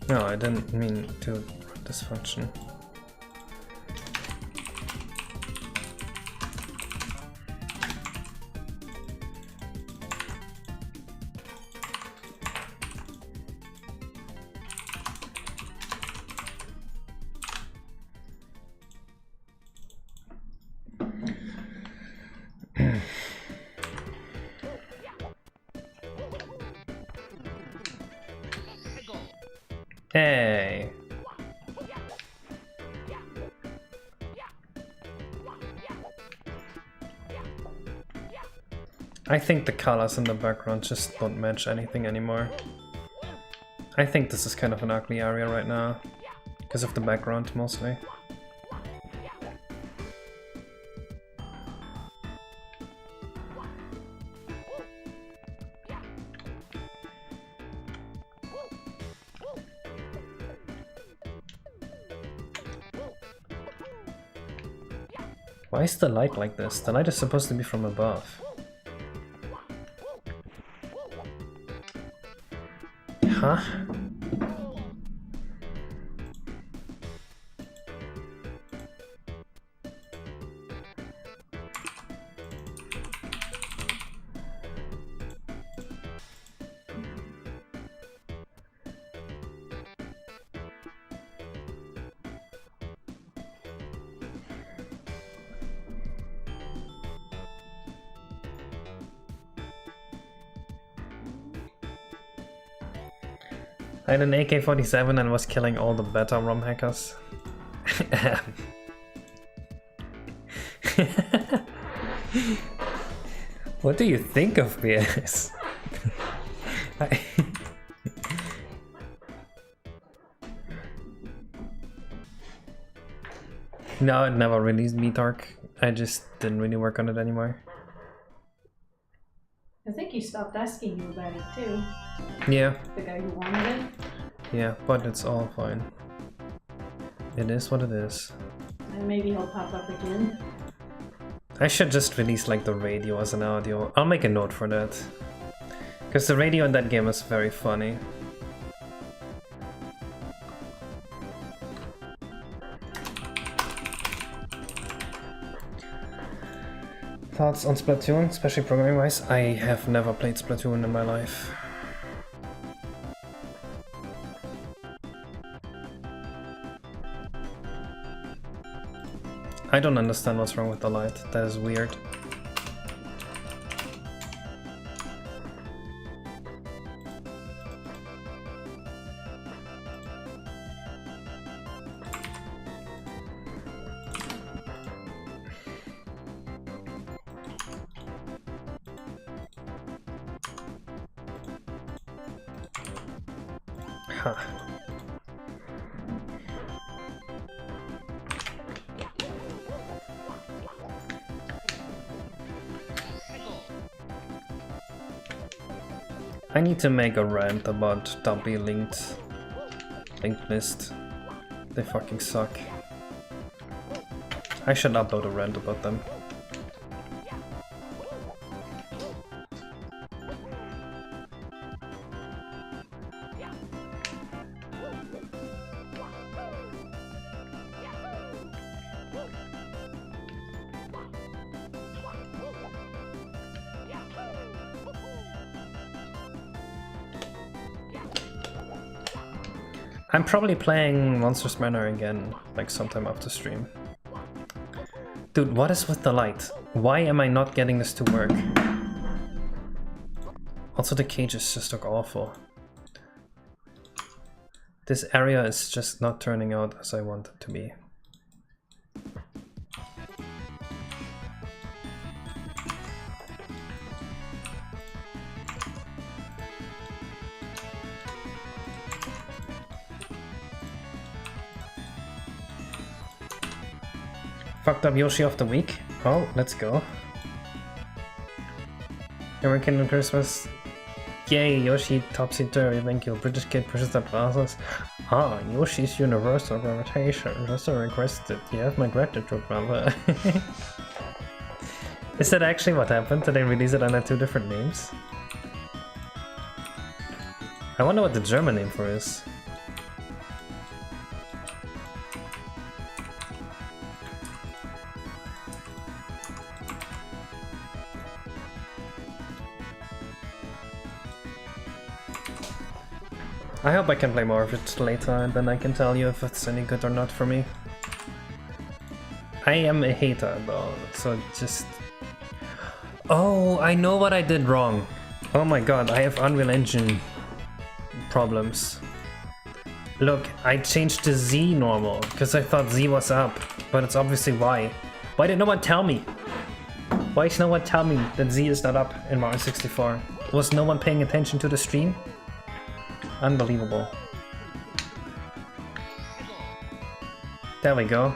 B: No, I didn't mean to run this function. Hey! I think the colors in the background just don't match anything anymore. I think this is kind of an ugly area right now, because of the background mostly. Why is the light like this? The light is supposed to be from above. Huh? I had an AK-47 and was killing all the beta ROM hackers. What do you think of BS? No, it never released BTark. I just didn't really work on it anymore.
A: I think he stopped asking you about it too.
B: Yeah.
A: The guy who wanted it.
B: Yeah, but it's all fine. It is what it is.
A: And maybe he'll pop up again.
B: I should just release like the radio as an audio. I'll make a note for that. Because the radio in that game is very funny. Thoughts on Splatoon, especially programming wise? I have never played Splatoon in my life. I don't understand what's wrong with the light. That is weird. Huh. I need to make a rant about Dumpy linked list. They fucking suck. I should upload a rant about them. I'm probably playing Monsters Manor again, like sometime after stream. Dude, what is with the light? Why am I not getting this to work? Also, the cages just look awful. This area is just not turning out as I want it to be. Fucked up Yoshi of the week. Oh, let's go. American Christmas. Yay, Yoshi topsy-turvy, thank you. British kid pushes the process. Ah, Yoshi's universal gravitation. Just requested. You have my gratitude, brother. Is that actually what happened? Did they release it under 2 different names? I wonder what the German name for it is. I hope I can play more of it later and then I can tell you if it's any good or not for me. I am a hater though, so just... Oh, I know what I did wrong. Oh my god, I have Unreal Engine problems. Look, I changed to Z normal, because I thought Z was up, but it's obviously Y. Why did no one tell me? Why is no one telling me that Z is not up in Mario 64? Was no one paying attention to the stream? Unbelievable. There we go.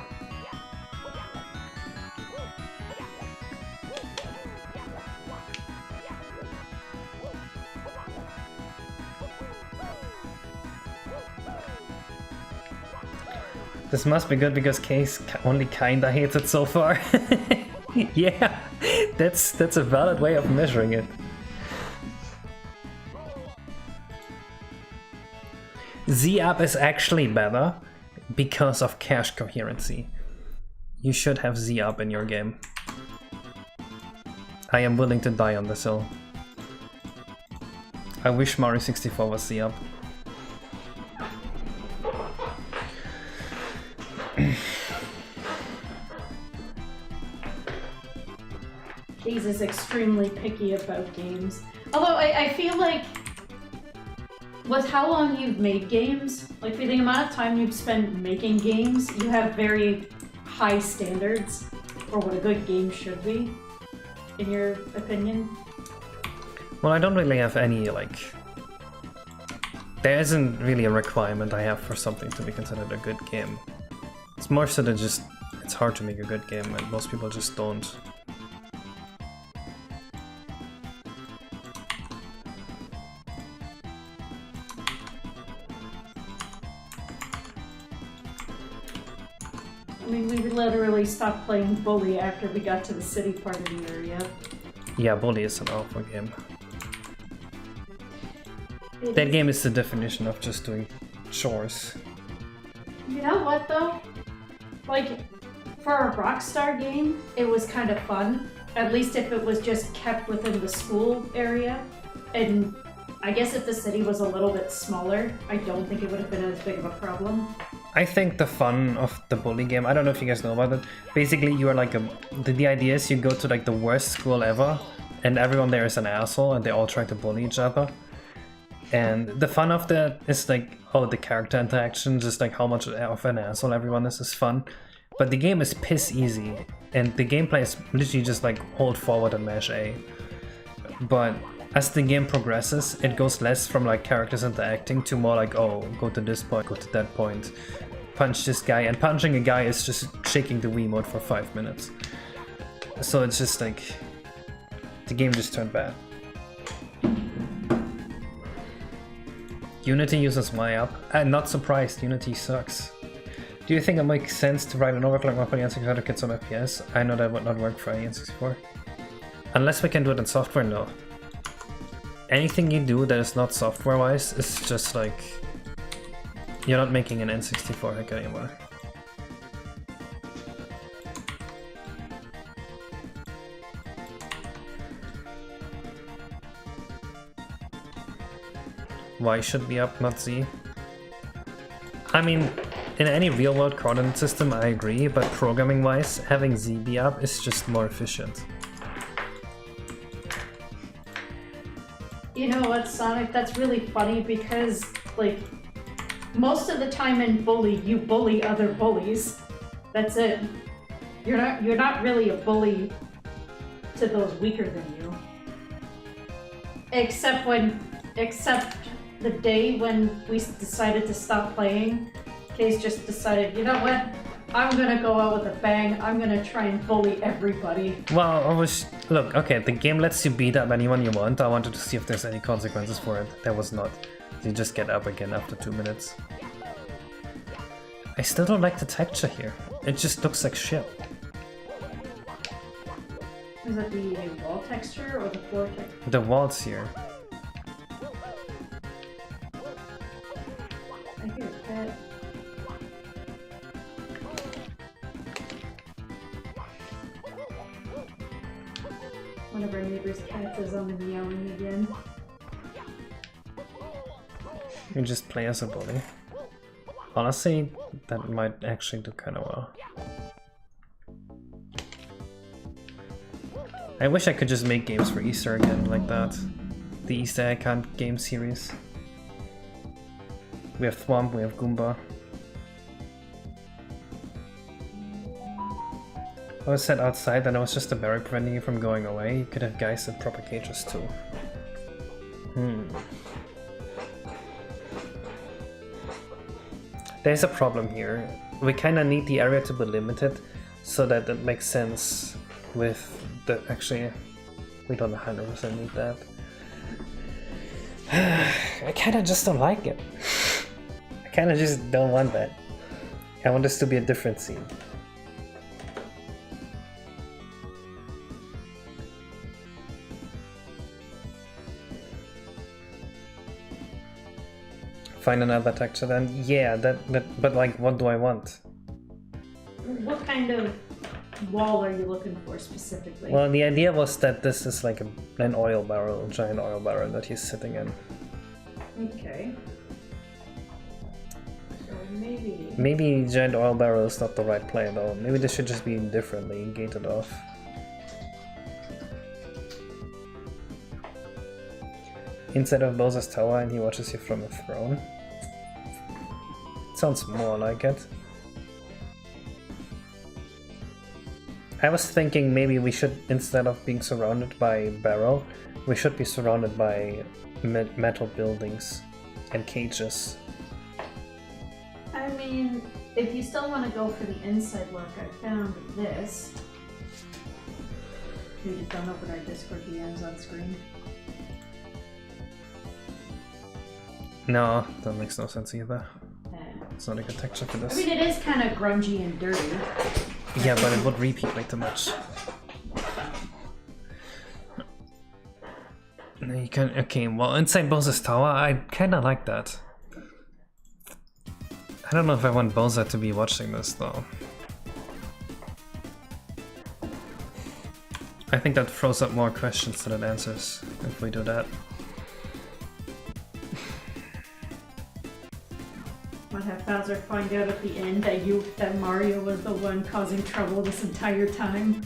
B: This must be good because Case only kinda hates it so far. Yeah, that's a valid way of measuring it. Z up is actually better because of cache coherency. You should have Z up in your game. I am willing to die on this hill. I wish Mario 64 was Z up.
A: Keys is extremely picky about games. Although I feel like with how long you've made games, like for the amount of time you've spent making games, you have very high standards for what a good game should be, in your opinion.
B: Well, I don't really have any, like... There isn't really a requirement I have for something to be considered a good game. It's more so that just... It's hard to make a good game and most people just don't.
A: I mean, we literally stopped playing Bully after we got to the city part of the area.
B: Yeah, Bully is an awful game. That game is the definition of just doing chores.
A: You know what though? Like, for a Rockstar game, it was kind of fun. At least if it was just kept within the school area. And I guess if the city was a little bit smaller, I don't think it would have been as big of a problem.
B: I think the fun of the Bully game, I don't know if you guys know about it, basically you are like the idea is you go to like the worst school ever, and everyone there is an asshole, and they all try to bully each other. And the fun of that is like, oh, the character interaction, just like how much of an asshole everyone is fun. But the game is piss easy, and the gameplay is literally just like hold forward and mash A. But as the game progresses, it goes less from like characters interacting to more like, oh, go to this point, go to that point, punch this guy, and punching a guy is just shaking the Wiimote for 5 minutes. So it's just like, the game just turned bad. Unity uses Y up. I'm not surprised, Unity sucks. Do you think it makes sense to write an overclock map for the N64 to get some FPS? I know that would not work for any N64. Unless we can do it in software, no. Anything you do that is not software-wise is just like... You're not making an N64 hack anymore. Y should be up, not Z. I mean, in any real-world coordinate system I agree, but programming-wise, having Z be up is just more efficient.
A: You know what, Sonic? That's really funny because, like, most of the time in Bully, you bully other bullies. That's it. You're not really a bully to those weaker than you. Except the day when we decided to stop playing, Case just decided, you know what? I'm gonna go out with a bang. I'm gonna try and bully everybody.
B: Well, look, okay, the game lets you beat up anyone you want. I wanted to see if there's any consequences for it. There was not. You just get up again after 2 minutes. I still don't like the texture here. It just looks like shit.
A: Is that the wall texture or the floor texture?
B: The walls here.
A: I hear a cat. One of our neighbor's cats is on the meowing again.
B: You just play as a bully. Honestly, that might actually do kind of well. I wish I could just make games for Easter again like that. The Easter egg hunt game series. We have Thwomp, we have Goomba. I was set outside and I was just a barrier preventing you from going away. You could have guys in proper cages too. There's a problem here. We kinda need the area to be limited so that it makes sense with the... Actually, we don't 100% need that. I kinda just don't like it. I kinda just don't want that. I want this to be a different scene. Find another texture then? Yeah, but like, what do I want?
A: What kind of wall are you looking for specifically?
B: Well, the idea was that this is like an oil barrel, a giant oil barrel that he's sitting in.
A: Okay. So maybe...
B: Maybe giant oil barrel is not the right play though. Maybe this should just be differently gated off. Instead of Bowser's tower and he watches you from a throne. Sounds more like it. I was thinking maybe we should, instead of being surrounded by barrel, we should be surrounded by metal buildings and cages.
A: I mean, if you still want to go for the inside look, I found this. We just don't open our Discord DMs on screen.
B: No, that makes no sense either.
A: Yeah.
B: It's not a good texture for this.
A: I mean, it is kind of grungy and dirty.
B: Yeah, but it would repeat way too much. You can, okay, well, inside Bowser's tower, I kinda like that. I don't know if I want Bowser to be watching this though. I think that throws up more questions than it answers if we do that.
A: Might have Bowser find out at the end that Mario was the one causing trouble this entire time.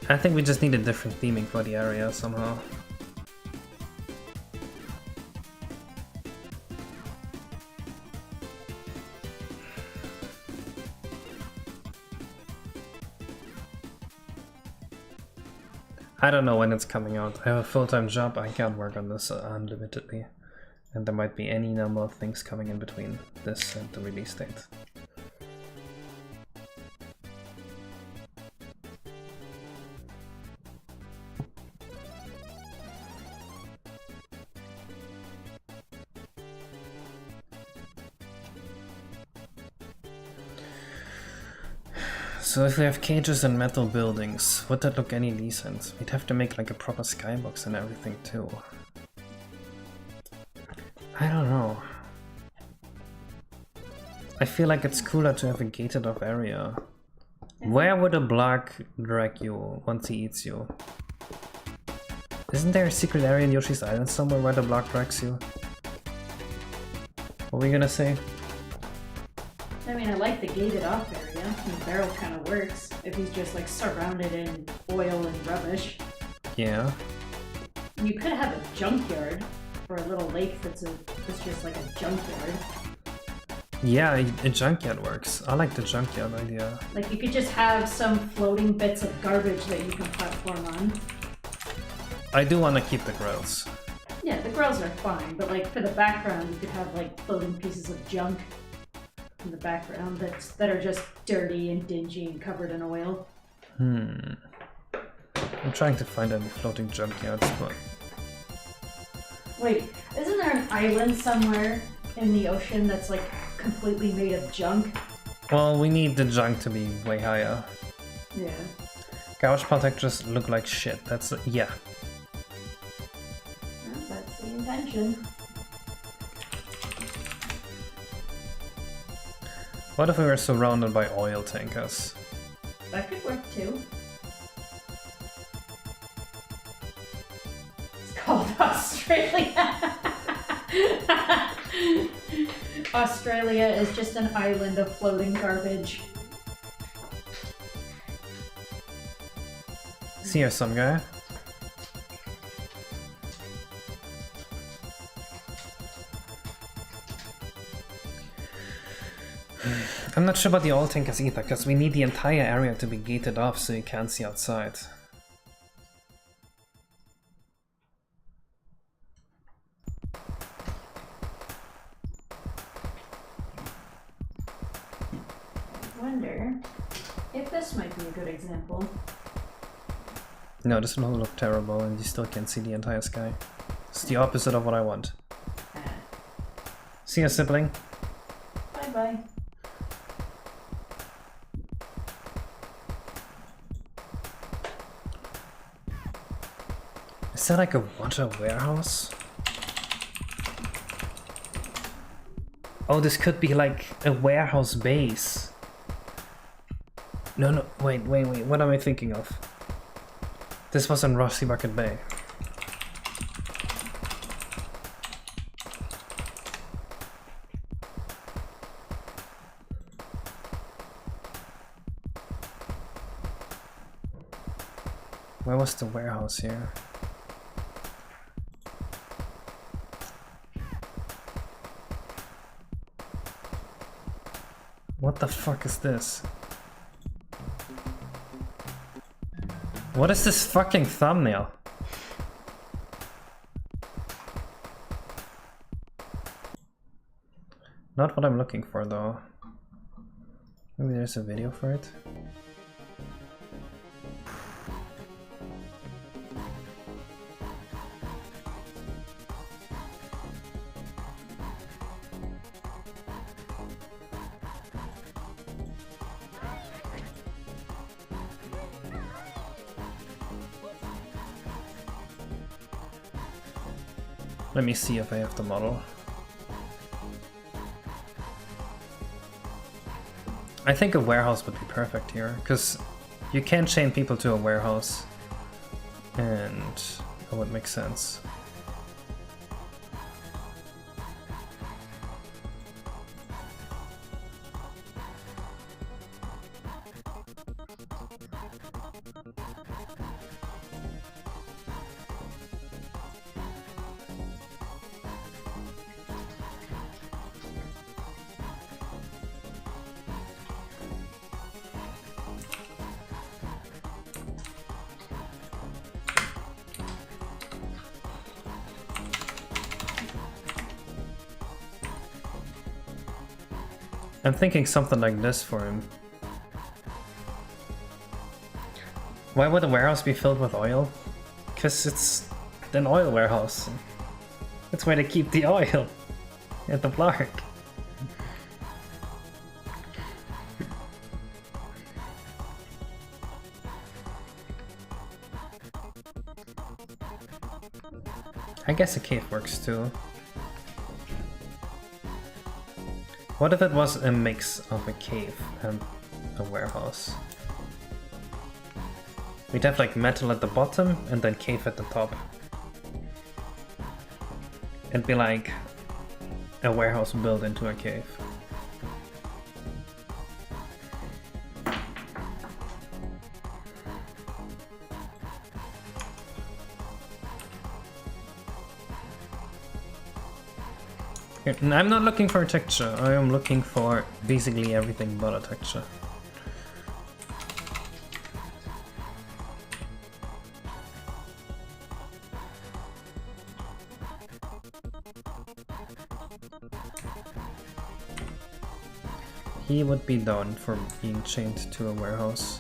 B: I think we just need a different theming for the area somehow. I don't know when it's coming out. I have a full-time job, I can't work on this unlimitedly. And there might be any number of things coming in between this and the release date. So if we have cages and metal buildings, would that look any decent? We'd have to make like a proper skybox and everything too. I don't know. I feel like it's cooler to have a gated off area. Where would a blarrg drag you once he eats you? Isn't there a secret area in Yoshi's Island somewhere where the blarrg drags you? What were you gonna say?
A: I mean, I like the gated off area. The barrel kind of works if he's just like surrounded in oil and rubbish.
B: Yeah.
A: You could have a junkyard or a little lake that's just like a junkyard.
B: Yeah, a junkyard works. I like the junkyard idea.
A: Like you could just have some floating bits of garbage that you can platform on.
B: I do want to keep the grills.
A: Yeah, the grills are fine, but like for the background, you could have like floating pieces of junk in the background that are just dirty and dingy and covered in oil.
B: I'm trying to find any floating junkyards, but...
A: Wait, isn't there an island somewhere in the ocean that's like completely made of junk?
B: Well, we need the junk to be way higher.
A: Yeah.
B: Gouge protectors look like shit, that's... yeah.
A: Well, that's the intention.
B: What if we were surrounded by oil tankers?
A: That could work too. It's called Australia. Australia is just an island of floating garbage.
B: See you, some guy. I'm not sure about the oil tankers either, because we need the entire area to be gated off so you can't see outside.
A: Wonder if this might be a good example.
B: No, this will look terrible and you still can't see the entire sky. It's the opposite of what I want. See ya, sibling.
A: Bye bye.
B: Is that like a water warehouse? Oh, this could be like a warehouse base. No, wait, what am I thinking of? This was in Rusty Bucket Bay. Where was the warehouse here? What the fuck is this? What is this fucking thumbnail? Not what I'm looking for though. Maybe there's a video for it. Let me see if I have the model. I think a warehouse would be perfect here, because you can chain people to a warehouse, and it would make sense. I'm thinking something like this for him. Why would a warehouse be filled with oil? Because it's an oil warehouse. That's where they keep the oil. At the blarrg. I guess a cave works too. What if it was a mix of a cave and a warehouse? We'd have like metal at the bottom and then cave at the top. It'd be like a warehouse built into a cave. And I'm not looking for a texture, I am looking for basically everything but a texture. He would be down for being chained to a warehouse.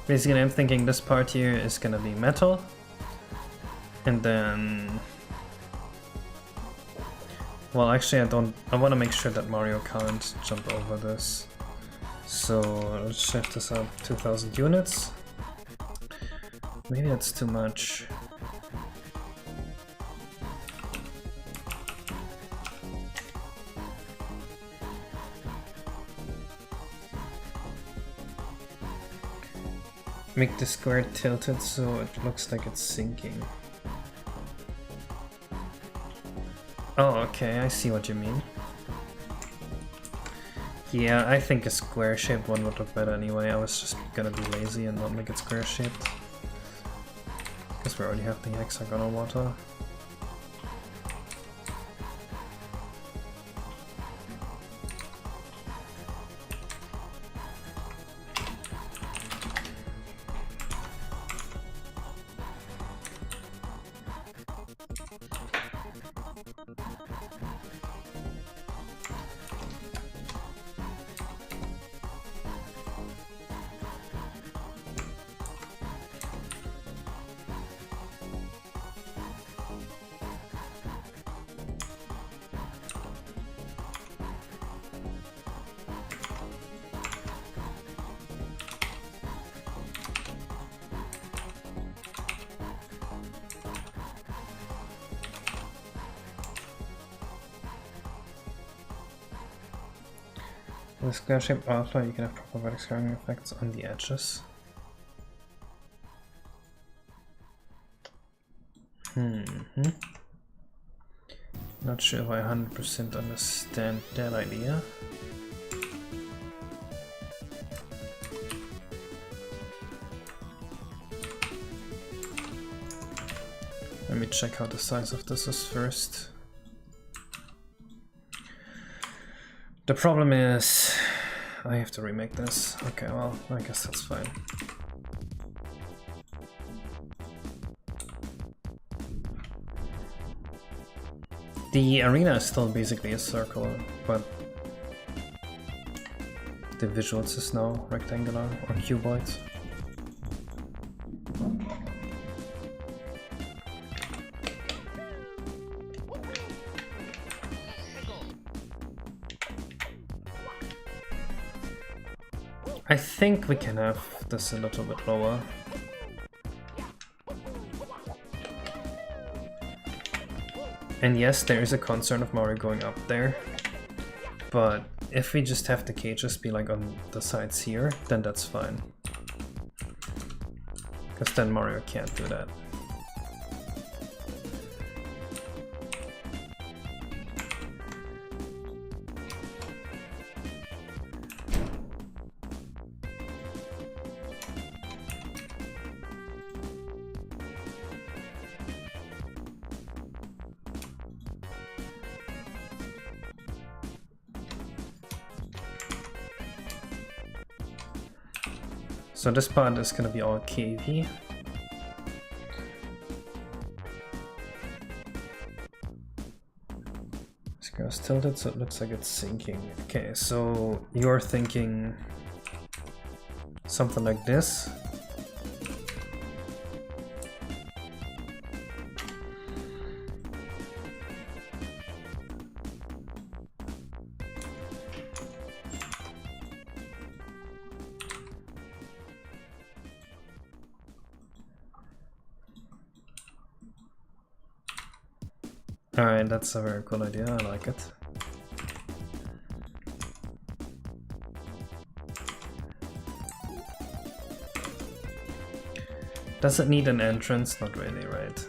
B: Basically, I'm thinking this part here is gonna be metal, and then, well, actually, I want to make sure that Mario can't jump over this. So let's shift this up 2000 units. Maybe that's too much. Make the square tilted so it looks like it's sinking. Oh, okay, I see what you mean. Yeah, I think a square-shaped one would look better anyway. I was just gonna be lazy and not make it square-shaped. Because we already have the hexagonal water. With square-shaped outline, you can have proper vertex carrying effects on the edges. Not sure if I 100% understand that idea. Let me check how the size of this is first. The problem is I have to remake this. Okay, well, I guess that's fine. The arena is still basically a circle, but the visuals is now rectangular or cuboid. I think we can have this a little bit lower. And yes, there is a concern of Mario going up there, but if we just have the cages be like on the sides here, then that's fine. Because then Mario can't do that. So this part is gonna be all cavey. Square's tilted so it looks like it's sinking. Okay, so you're thinking something like this. Alright, that's a very cool idea, I like it. Does it need an entrance? Not really, right?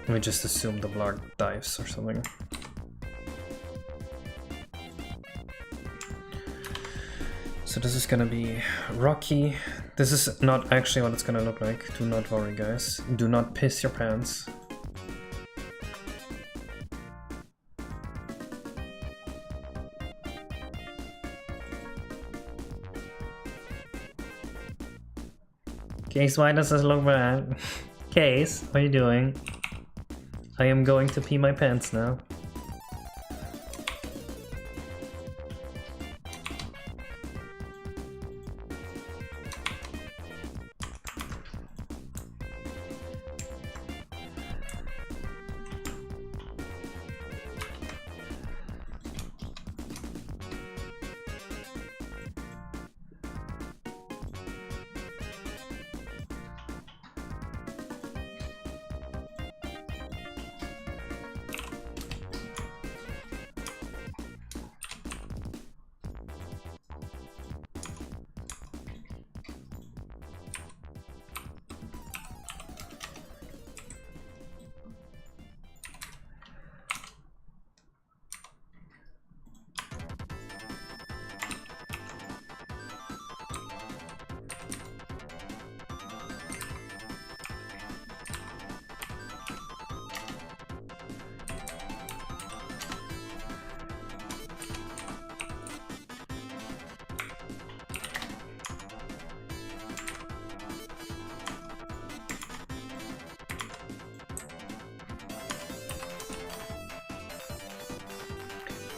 B: We just assume the blarrg dives or something. So this is gonna be rocky. This is not actually what it's gonna look like. Do not worry, guys. Do not piss your pants. Case, why does this look bad? Case, what are you doing? I am going to pee my pants now.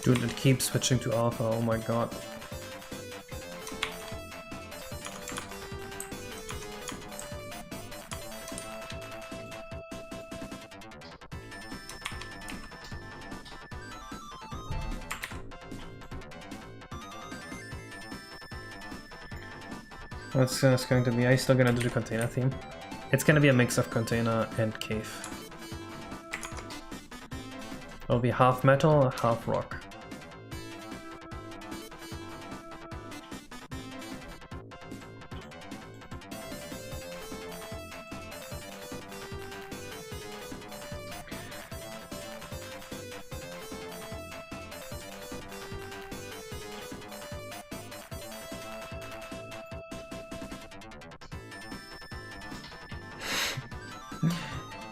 B: Dude, it keeps switching to alpha, oh my god. What's going to be? Are you still gonna do the container theme? It's gonna be a mix of container and cave. It'll be half metal, half rock.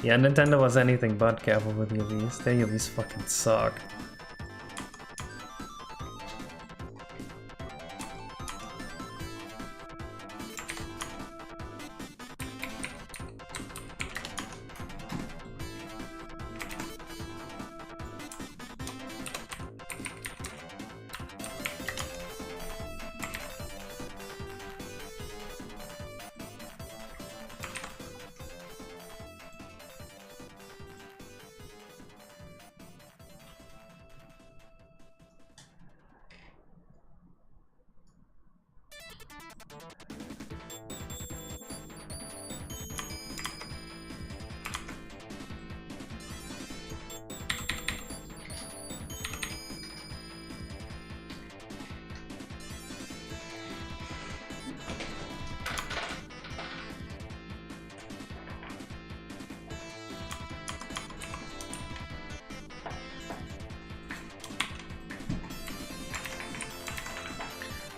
B: Yeah, Nintendo was anything but careful with UVs. Their UVs fucking suck.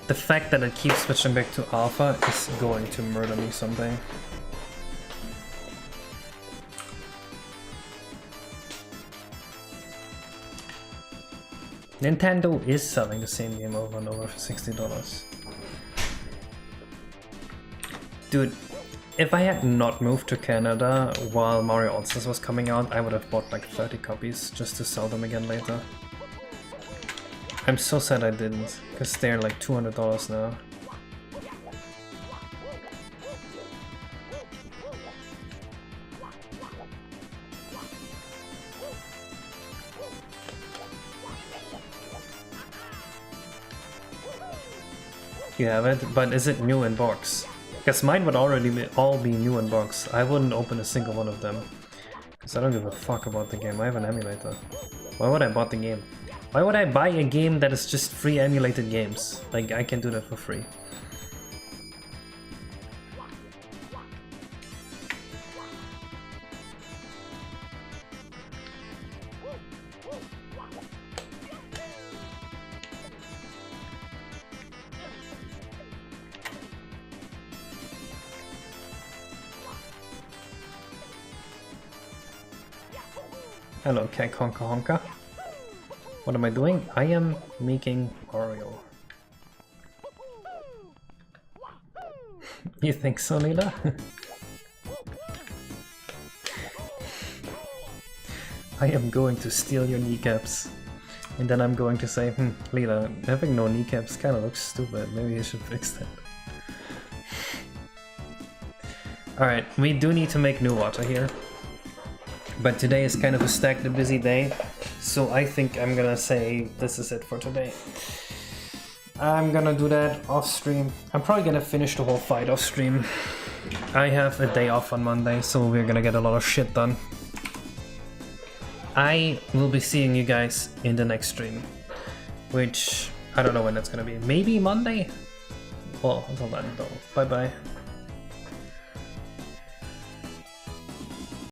B: The fact that it keeps switching back to alpha is going to murder me someday. Nintendo is selling the same game over and over for $60. Dude, if I had not moved to Canada while Mario All-Stars was coming out, I would have bought like 30 copies just to sell them again later. I'm so sad I didn't, because they're like $200 now. You have it, but is it new in box? Because mine would already all be new in box. I wouldn't open a single one of them. Because I don't give a fuck about the game. I have an emulator. Why would I buy the game? Why would I buy a game that is just free emulated games? Like, I can do that for free. Hello, Cat Honka Honka. What am I doing? I am making Mario. You think so, Leela? I am going to steal your kneecaps. And then I'm going to say, Leela, having no kneecaps kind of looks stupid. Maybe you should fix that. Alright, we do need to make new water here. But today is kind of a stacked and busy day. So I think I'm gonna say this is it for today. I'm gonna do that off stream. I'm probably gonna finish the whole fight off stream. I have a day off on Monday, so we're gonna get a lot of shit done. I will be seeing you guys in the next stream, which I don't know when that's gonna be. Maybe Monday? Well, until then though. Bye bye.